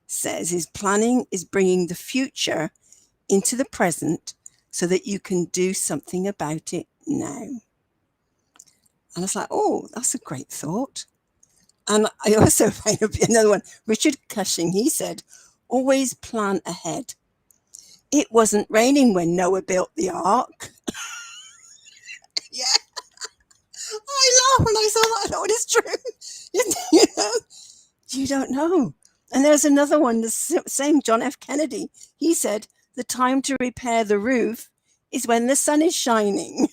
says, is planning is bringing the future into the present so that you can do something about it now. And I was like, oh, that's a great thought. And I also found another one, Richard Cushing, he said, always plan ahead. It wasn't raining when Noah built the ark. Yeah. I laugh when I saw that. I thought it's true. You don't know. And there's another one, the same John F. Kennedy. He said, the time to repair the roof is when the sun is shining.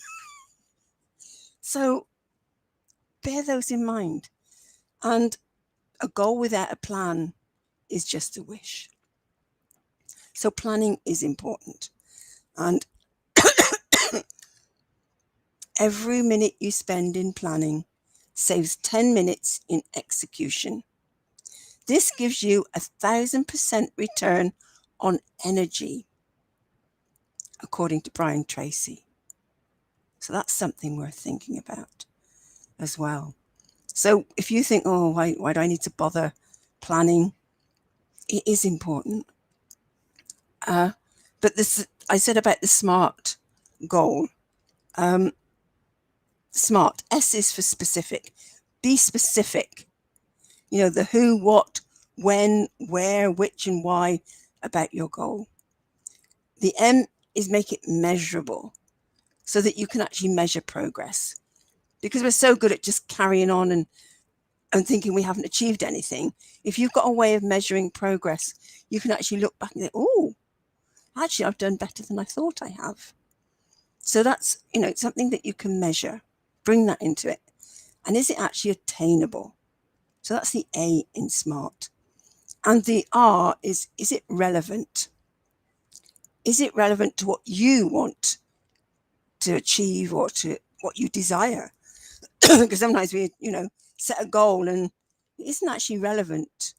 So bear those in mind. And a goal without a plan is just a wish. So planning is important. And every minute you spend in planning saves 10 minutes in execution. This gives you 1,000% return on energy, according to Brian Tracy. So that's something worth thinking about as well. So if you think, oh, why do I need to bother planning? It is important. But this, I said about the SMART goal. SMART, S is for specific. Be specific. You know, the who, what, when, where, which, and why about your goal. The M is make it measurable so that you can actually measure progress. Because we're so good at just carrying on and thinking we haven't achieved anything. If you've got a way of measuring progress, you can actually look back and think, oh, actually, I've done better than I thought I have. So that's, you know, something that you can measure. Bring that into it. And is it actually attainable? So that's the A in SMART. And the R is it relevant? Is it relevant to what you want to achieve or to what you desire? Because sometimes we, you know, set a goal and it isn't actually relevant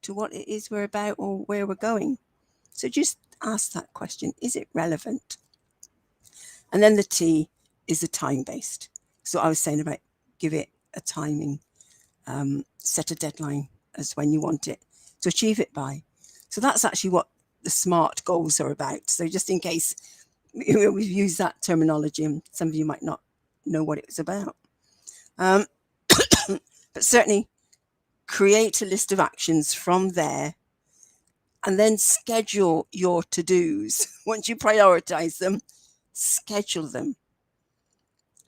to what it is we're about or where we're going. So just ask that question. Is it relevant? And then the T is the time-based. So I was saying about give it a timing, set a deadline as when you want it to achieve it by. So that's actually what the SMART goals are about. So just in case we've used that terminology and some of you might not know what it was about. But certainly create a list of actions from there and then schedule your to-dos. Once you prioritize them, schedule them.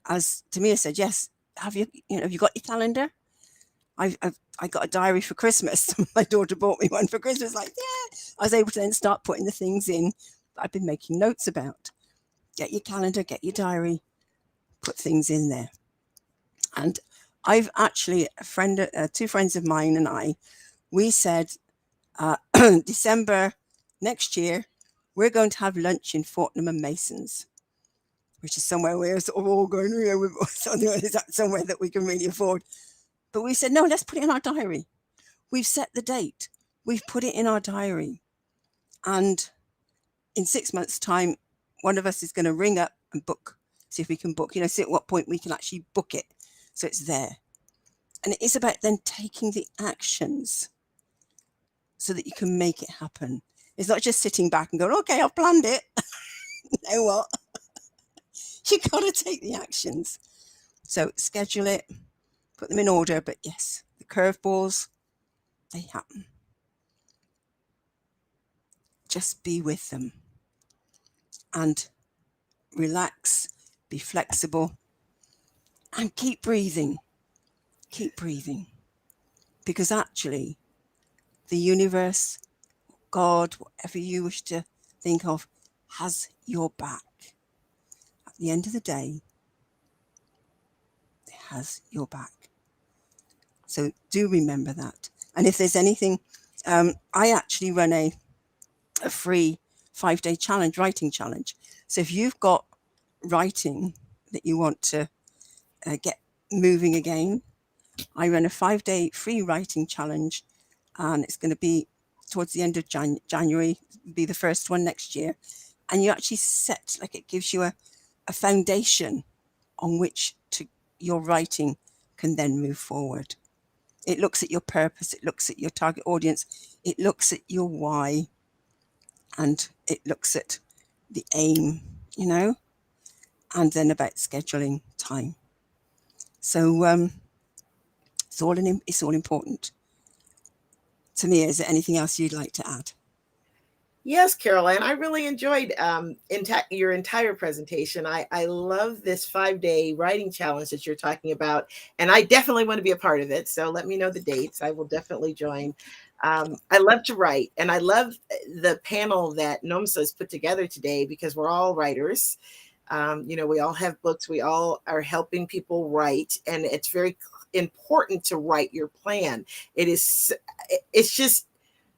As Tamia said, yes, have you got your calendar? I got a diary for Christmas. My daughter bought me one for Christmas. Like, yeah, I was able to then start putting the things in that I've been making notes about. Get your calendar, get your diary, put things in there. And I've actually, two friends of mine and I, we said December next year, we're going to have lunch in Fortnum and Masons, which is somewhere we're sort of all going, somewhere that we can really afford. But we said, no, let's put it in our diary. We've set the date. We've put it in our diary. And in 6 months' time, one of us is going to ring up and book, see if we can book, see at what point we can actually book it. So it's there. And it is about then taking the actions so that you can make it happen. It's not just sitting back and going, okay, I've planned it. You know what? You got to take the actions. So schedule it, put them in order. But yes, the curveballs, they happen. Just be with them and relax, be flexible, and keep breathing. Keep breathing. Because actually, the universe, God, whatever you wish to think of, has your back. At the end of the day, it has your back. So do remember that. And if there's anything, I actually run a free 5-day challenge, writing challenge. So if you've got writing that you want to get moving again, I run a 5-day free writing challenge, and it's going to be towards the end of January, be the first one next year. And you actually set, like, it gives you a foundation on which your writing can then move forward. It looks at your purpose, it looks at your target audience, it looks at your why, and it looks at the aim, and then about scheduling time. So it's all important. Tamia, is there anything else you'd like to add? Yes, Caroline, I really enjoyed your entire presentation. I love this 5-day writing challenge that you're talking about, and I definitely want to be a part of it. So let me know the dates. I will definitely join. I love to write, and I love the panel that NOMSA has put together today because we're all writers. We all have books. We all are helping people write, and it's very important to write your plan. It's just,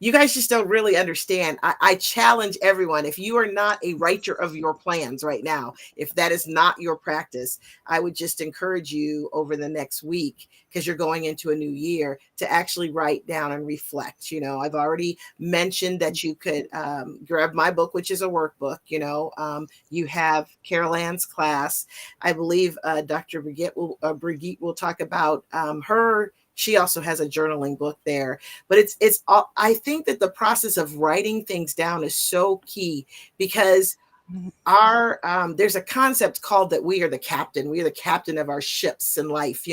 you guys just don't really understand. I challenge everyone. If you are not a writer of your plans right now, if that is not your practice, I would just encourage you over the next week, because you're going into a new year, to actually write down and reflect. I've already mentioned that you could grab my book, which is a workbook. You have Carol Ann's class. I believe Dr. Brigitte will talk about her. She also has a journaling book there, but it's all, I think that the process of writing things down is so key, because there's a concept called that we are the captain. We are the captain of our ships in life,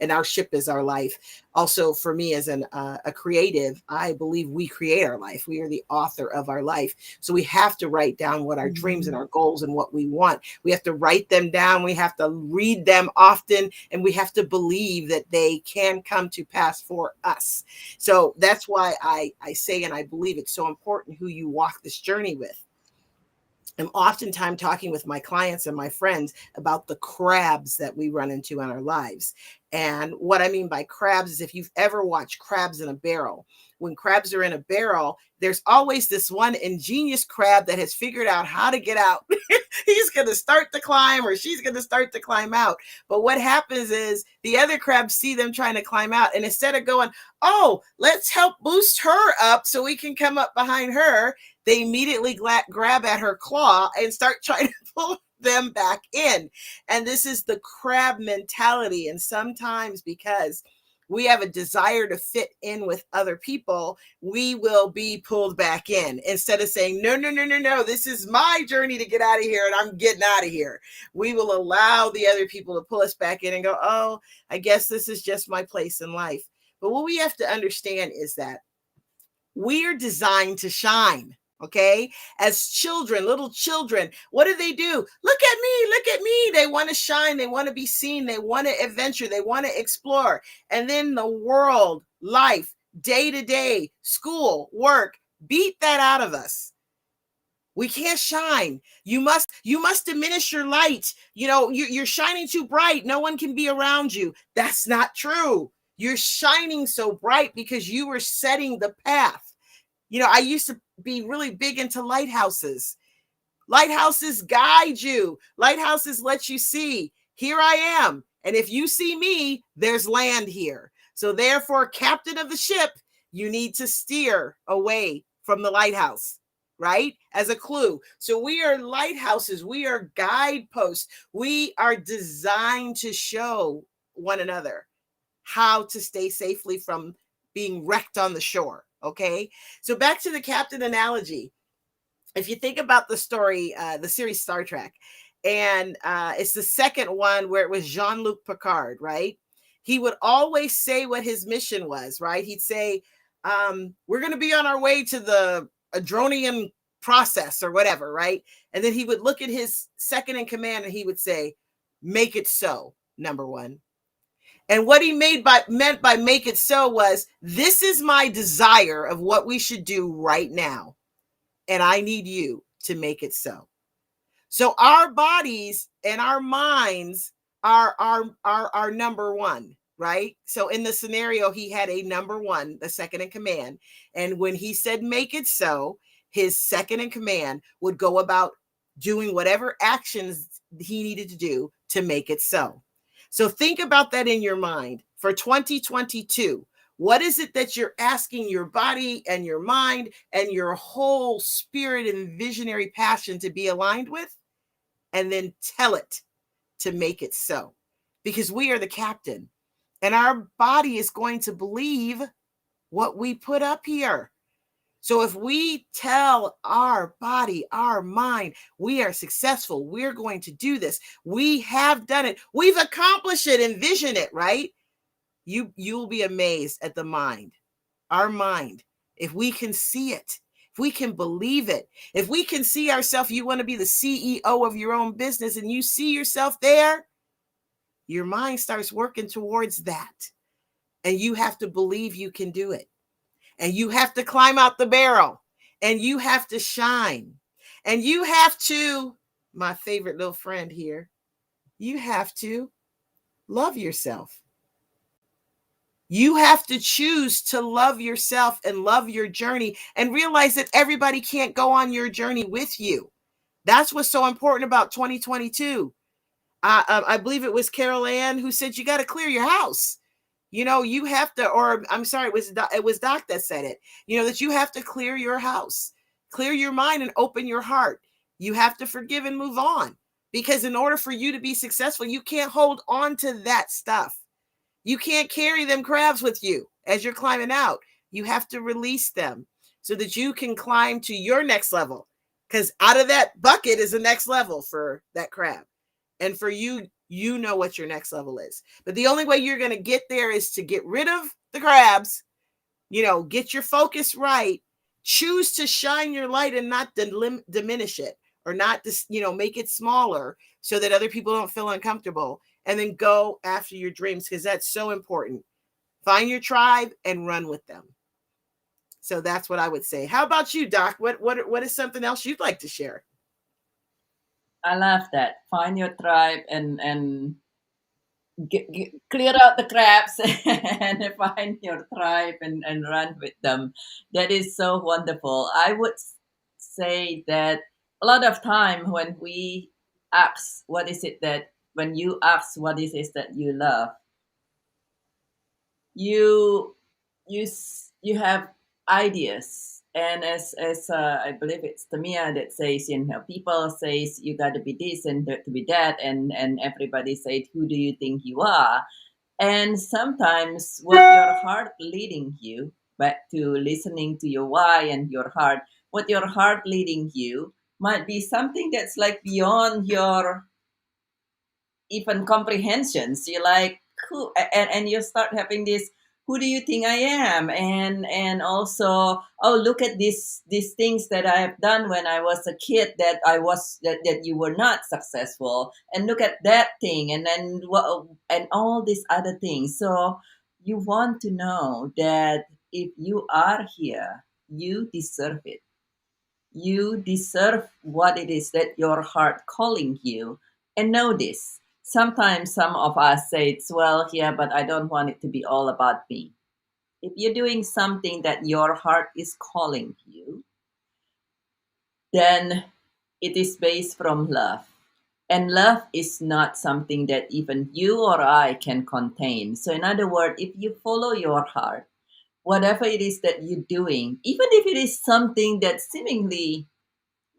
and our ship is our life. Also, for me as a creative, I believe we create our life. We are the author of our life. So we have to write down what our dreams and our goals and what we want. We have to write them down. We have to read them often, and we have to believe that they can come to pass for us. So that's why I say, and I believe it's so important who you walk this journey with. I'm oftentimes talking with my clients and my friends about the crabs that we run into in our lives. And what I mean by crabs is, if you've ever watched crabs in a barrel, when crabs are in a barrel, there's always this one ingenious crab that has figured out how to get out. He's going to start to climb, or she's going to start to climb out. But what happens is the other crabs see them trying to climb out, and instead of going, oh, let's help boost her up so we can come up behind her, they immediately grab at her claw and start trying to pull them back in. And this is the crab mentality. And sometimes, because we have a desire to fit in with other people, we will be pulled back in instead of saying, no, this is my journey to get out of here, and I'm getting out of here. We will allow the other people to pull us back in and go, oh, I guess this is just my place in life. But what we have to understand is that we are designed to shine. Okay. As children, little children, what do? Look at me. They want to shine. They want to be seen. They want to adventure. They want to explore. And then the world, life, day to day, school, work, beat that out of us. We can't shine. You must diminish your light. You're shining too bright. No one can be around you. That's not true. You're shining so bright because you were setting the path. I used to be really big into lighthouses. Lighthouses guide you. Lighthouses let you see, here I am. And if you see me, there's land here. So therefore, captain of the ship, you need to steer away from the lighthouse, right? As a clue. So we are lighthouses. We are guideposts. We are designed to show one another how to stay safely from being wrecked on the shore. Okay, so back to the captain analogy. If you think about the story, the series Star Trek, and it's the second one where it was Jean-Luc Picard, right? He would always say what his mission was, right? He'd say, we're going to be on our way to the Adronian process or whatever, right? And then he would look at his second in command and he would say, make it so, number one. And what he meant by make it so was, this is my desire of what we should do right now. And I need you to make it so. So our bodies and our minds are number one, right? So in the scenario, he had a number one, the second in command. And when he said, make it so, his second in command would go about doing whatever actions he needed to do to make it so. So think about that in your mind for 2022. What is it that you're asking your body and your mind and your whole spirit and visionary passion to be aligned with? And then tell it to make it so. Because we are the captain. And our body is going to believe what we put up here. So if we tell our body, our mind, we are successful, we're going to do this, we have done it, we've accomplished it, envision it, right? You'll be amazed at the mind, our mind. If we can see it, if we can believe it, if we can see ourselves, you want to be the CEO of your own business and you see yourself there, your mind starts working towards that. And you have to believe you can do it. And you have to climb out the barrel, and you have to shine, and you have to my favorite little friend here, you have to love yourself. You have to choose to love yourself and love your journey and realize that everybody can't go on your journey with you. That's what's so important about 2022. I believe it was Carol Ann who said you got to clear your house. You have to, or I'm sorry, it was Doc that said it, that you have to clear your house, clear your mind and open your heart. You have to forgive and move on, because in order for you to be successful, you can't hold on to that stuff. You can't carry them crabs with you as you're climbing out. You have to release them so that you can climb to your next level, because out of that bucket is the next level for that crab. And for you, you know what your next level is. But the only way you're going to get there is to get rid of the crabs, get your focus right, choose to shine your light and not diminish it, or not, make it smaller so that other people don't feel uncomfortable, and then go after your dreams, because that's so important. Find your tribe and run with them. So that's what I would say. How about you, Doc? What is something else you'd like to share? I love that. Find your tribe and clear out the crabs and find your tribe and run with them. That is so wonderful. I would say that a lot of time when we ask, when you ask what is it that you love, you have ideas. And as I believe it's Tamia that says, people says you got to be this and to be that, and everybody said, who do you think you are? And sometimes what your heart leading you back to listening to your why and your heart, what your heart leading you might be something that's like beyond your even comprehensions. You're like, who, and you start having this, who do you think I am? And also, oh, look at these things that I have done when I was a kid that you were not successful, and look at that thing, and then and all these other things. So you want to know that if you are here, you deserve it. You deserve what it is that your heart calling you. And know this. Sometimes some of us say it's, well, yeah, but I don't want it to be all about me. If you're doing something that your heart is calling you, then it is based from love. And love is not something that even you or I can contain. So in other words, if you follow your heart, whatever it is that you're doing, even if it is something that seemingly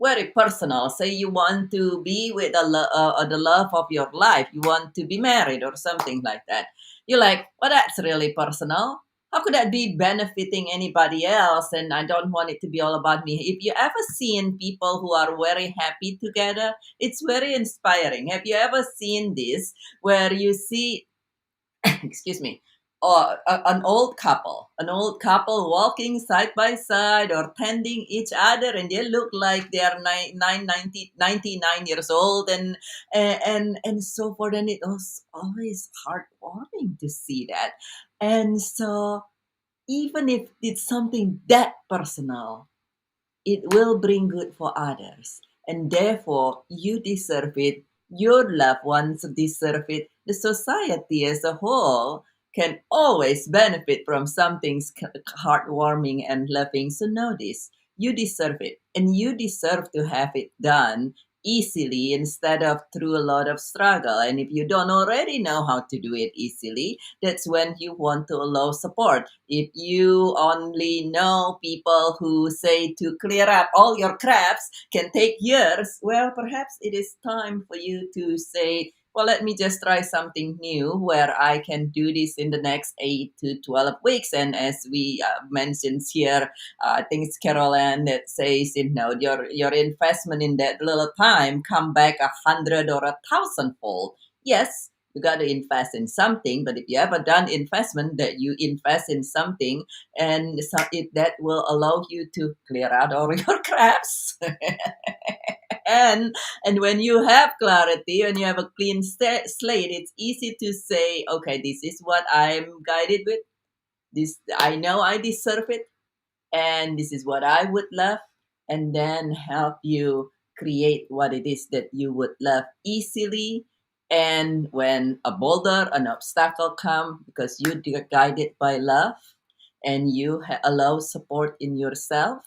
very personal. Say you want to be with the love of your life. You want to be married or something like that. You're like, well, that's really personal. How could that be benefiting anybody else? And I don't want it to be all about me. If you ever seen people who are very happy together, it's very inspiring. Have you ever seen this where you see, excuse me, or an old couple walking side by side or tending each other, and they look like they are 99 years old, and so forth. And it was always heartwarming to see that. And so even if it's something that personal, it will bring good for others. And therefore, you deserve it. Your loved ones deserve it. The society as a whole can always benefit from something heartwarming and loving. So know this. You deserve it. And you deserve to have it done easily instead of through a lot of struggle. And if you don't already know how to do it easily, that's when you want to allow support. If you only know people who say to clear up all your crabs can take years, well, perhaps it is time for you to say, well, let me just try something new where I can do this in the next 8 to 12 weeks. And as we mentioned here, I think it's Carol Ann that says, your investment in that little time come back 100 or 1,000 fold. Yes, you got to invest in something, but if you ever done investment, that you invest in something, and so that will allow you to clear out all your crabs. and when you have clarity and you have a clean slate, it's easy to say, okay, this is what I'm guided with. This, I know I deserve it, and this is what I would love, and then help you create what it is that you would love easily. And when a boulder, an obstacle come, because you are guided by love and you allow support in yourself,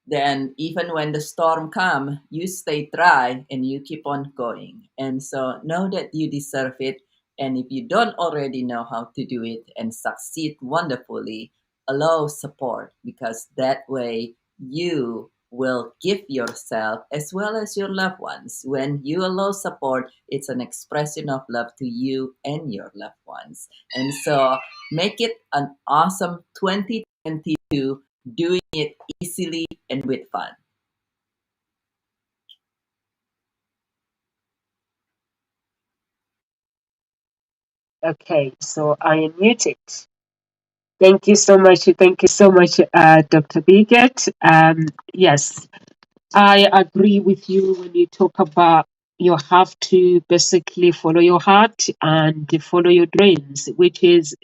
then even when the storm come, you stay dry and you keep on going. And so know that you deserve it. And if you don't already know how to do it and succeed wonderfully, allow support, because that way you will give yourself as well as your loved ones. When you allow support, it's an expression of love to you and your loved ones. And so make it an awesome 2022, doing it easily and with fun. Okay, so I am muted. Thank you so much. Thank you so much, Dr. Bigot. Yes, I agree with you when you talk about you have to basically follow your heart and follow your dreams, which is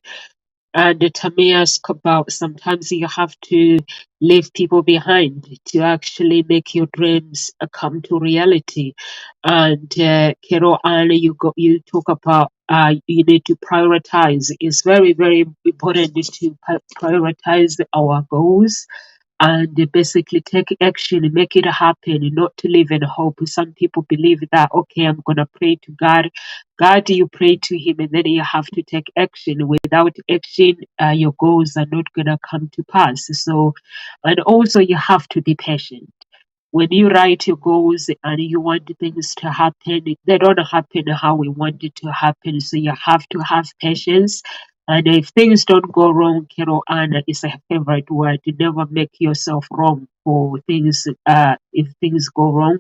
the Tamia spoke about. Sometimes you have to leave people behind to actually make your dreams come to reality. And Kero Anna, you talk about you need to prioritize. It's very, very important to prioritize our goals and basically take action and make it happen, not to live in hope. Some people believe that, okay, I'm going to pray to God. God, you pray to Him, and then you have to take action. Without action, your goals are not going to come to pass. So, and also you have to be patient. When you write your goals and you want things to happen, they don't happen how we want it to happen. So you have to have patience. And if things don't go wrong, Kero Anna is a favorite word. You never make yourself wrong for things. If things go wrong,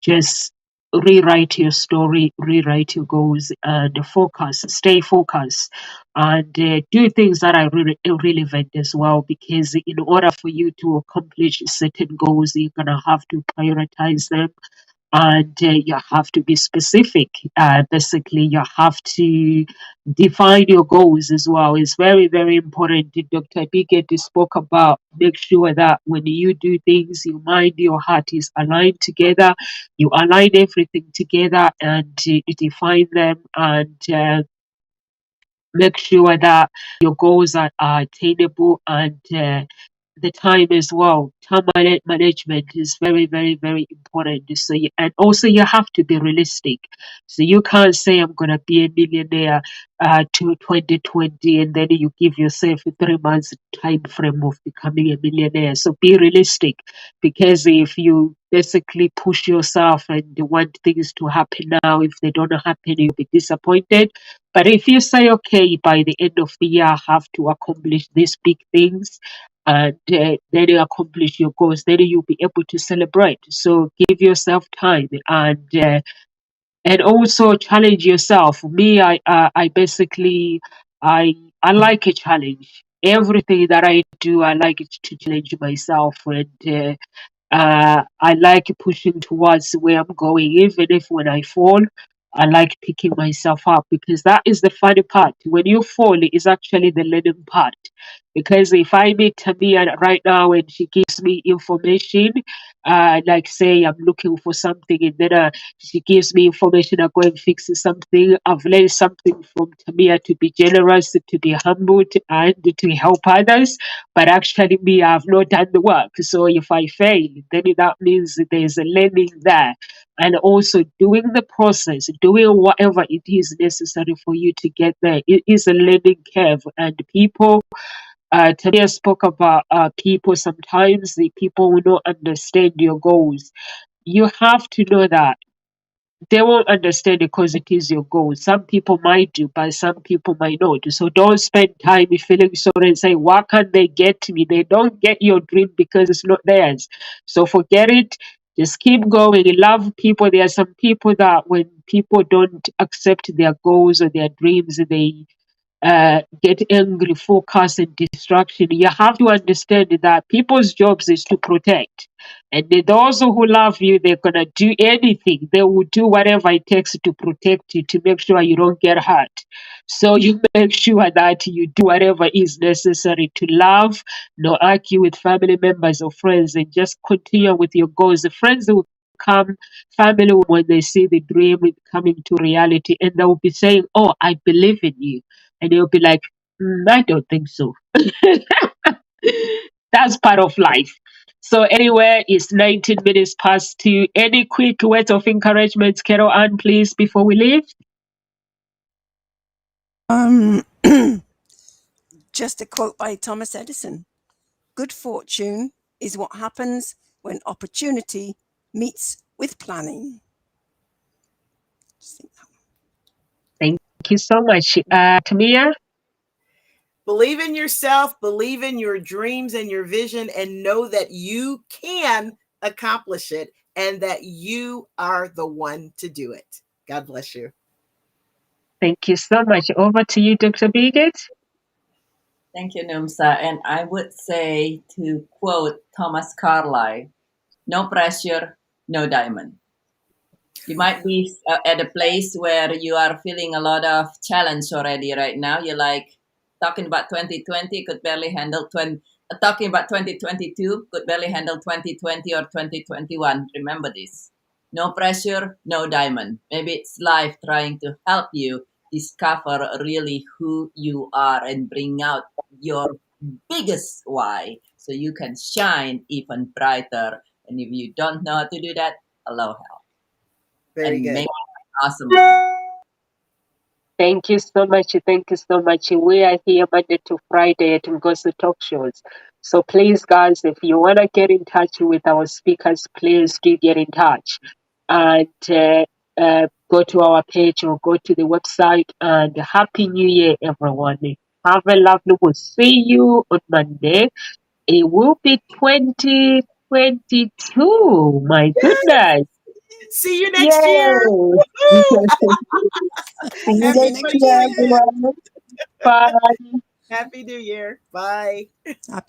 just rewrite your story, rewrite your goals, and focus, stay focused, and do things that are really relevant as well. Because in order for you to accomplish certain goals, you're gonna have to prioritize them, and you have to be specific. Basically, you have to define your goals as well. It's very, very important. Dr. Biget spoke about make sure that when you do things, your mind, your heart is aligned together. You align everything together and you define them, and make sure that your goals are attainable, and the time as well. Time management is very, very, very important. So, and also you have to be realistic. So you can't say I'm gonna be a millionaire to 2020, and then you give yourself a 3 months time frame of becoming a millionaire. So be realistic, because if you basically push yourself and want things to happen now, if they don't happen, you'll be disappointed. But if you say, okay, by the end of the year, I have to accomplish these big things, and then you accomplish your goals, then you'll be able to celebrate. So give yourself time, and also challenge yourself. Me, I basically, I like a challenge. Everything that I do, I like it to challenge myself, and I like pushing towards where I'm going, even if when I fall, I like picking myself up, because that is the funny part. When you fall, it is actually the learning part. Because if I meet Tamia right now and she gives me information, like say I'm looking for something, and then she gives me information, I go and fix something. I've learned something from Tamia, to be generous, to be humble, and to help others. But actually, me, I've not done the work. So if I fail, then that means there's a learning there. And also doing the process, doing whatever it is necessary for you to get there. It is a learning curve. And people, Tania spoke about people, sometimes the people will not understand your goals. You have to know that they won't understand it because it is your goal. Some people might do, but some people might not. So don't spend time feeling sorry and say, why can't they get to me? They don't get your dream because it's not theirs. So forget it. Just keep going. Love people. There are some people that when people don't accept their goals or their dreams, they get angry, focus, and distraction. You have to understand that people's jobs is to protect. And those who love you, they're going to do anything. They will do whatever it takes to protect you, to make sure you don't get hurt. So you make sure that you do whatever is necessary to love, not argue with family members or friends, and just continue with your goals. The friends will become family when they see the dream coming to reality, and they will be saying, "Oh, I believe in you," and you'll be like, "I don't think so." That's part of life. So anyway, it's 19 minutes past 2. Any quick words of encouragement, Carol Ann, please, before we leave? Just a quote by Thomas Edison. Good fortune is what happens when opportunity meets with planning. Thank you so much. Tamia? Believe in yourself, believe in your dreams and your vision, and know that you can accomplish it and that you are the one to do it. God bless you. Thank you so much. Over to you, Dr. Bigot. Thank you, Numsa. And I would say, to quote Thomas Carlyle, no pressure, no diamond. You might be at a place where you are feeling a lot of challenge already right now. You're like talking about 2020, could barely handle talking about 2022, could barely handle 2020 or 2021. Remember this. No pressure, no diamond. Maybe it's life trying to help you discover really who you are and bring out your biggest why so you can shine even brighter. And if you don't know how to do that, allow help. Very good. Make it awesome one. Thank you so much. Thank you so much. We are here Monday to Friday at Ngozi Talk Shows. So please, guys, if you want to get in touch with our speakers, please do get in touch. And go to our page or go to the website. And Happy New Year, everyone. Have a lovely we'll see you on Monday. It will be 2022. My goodness. See you next year. See you Happy next New year, Year. everyone. Bye. Happy New Year. Bye.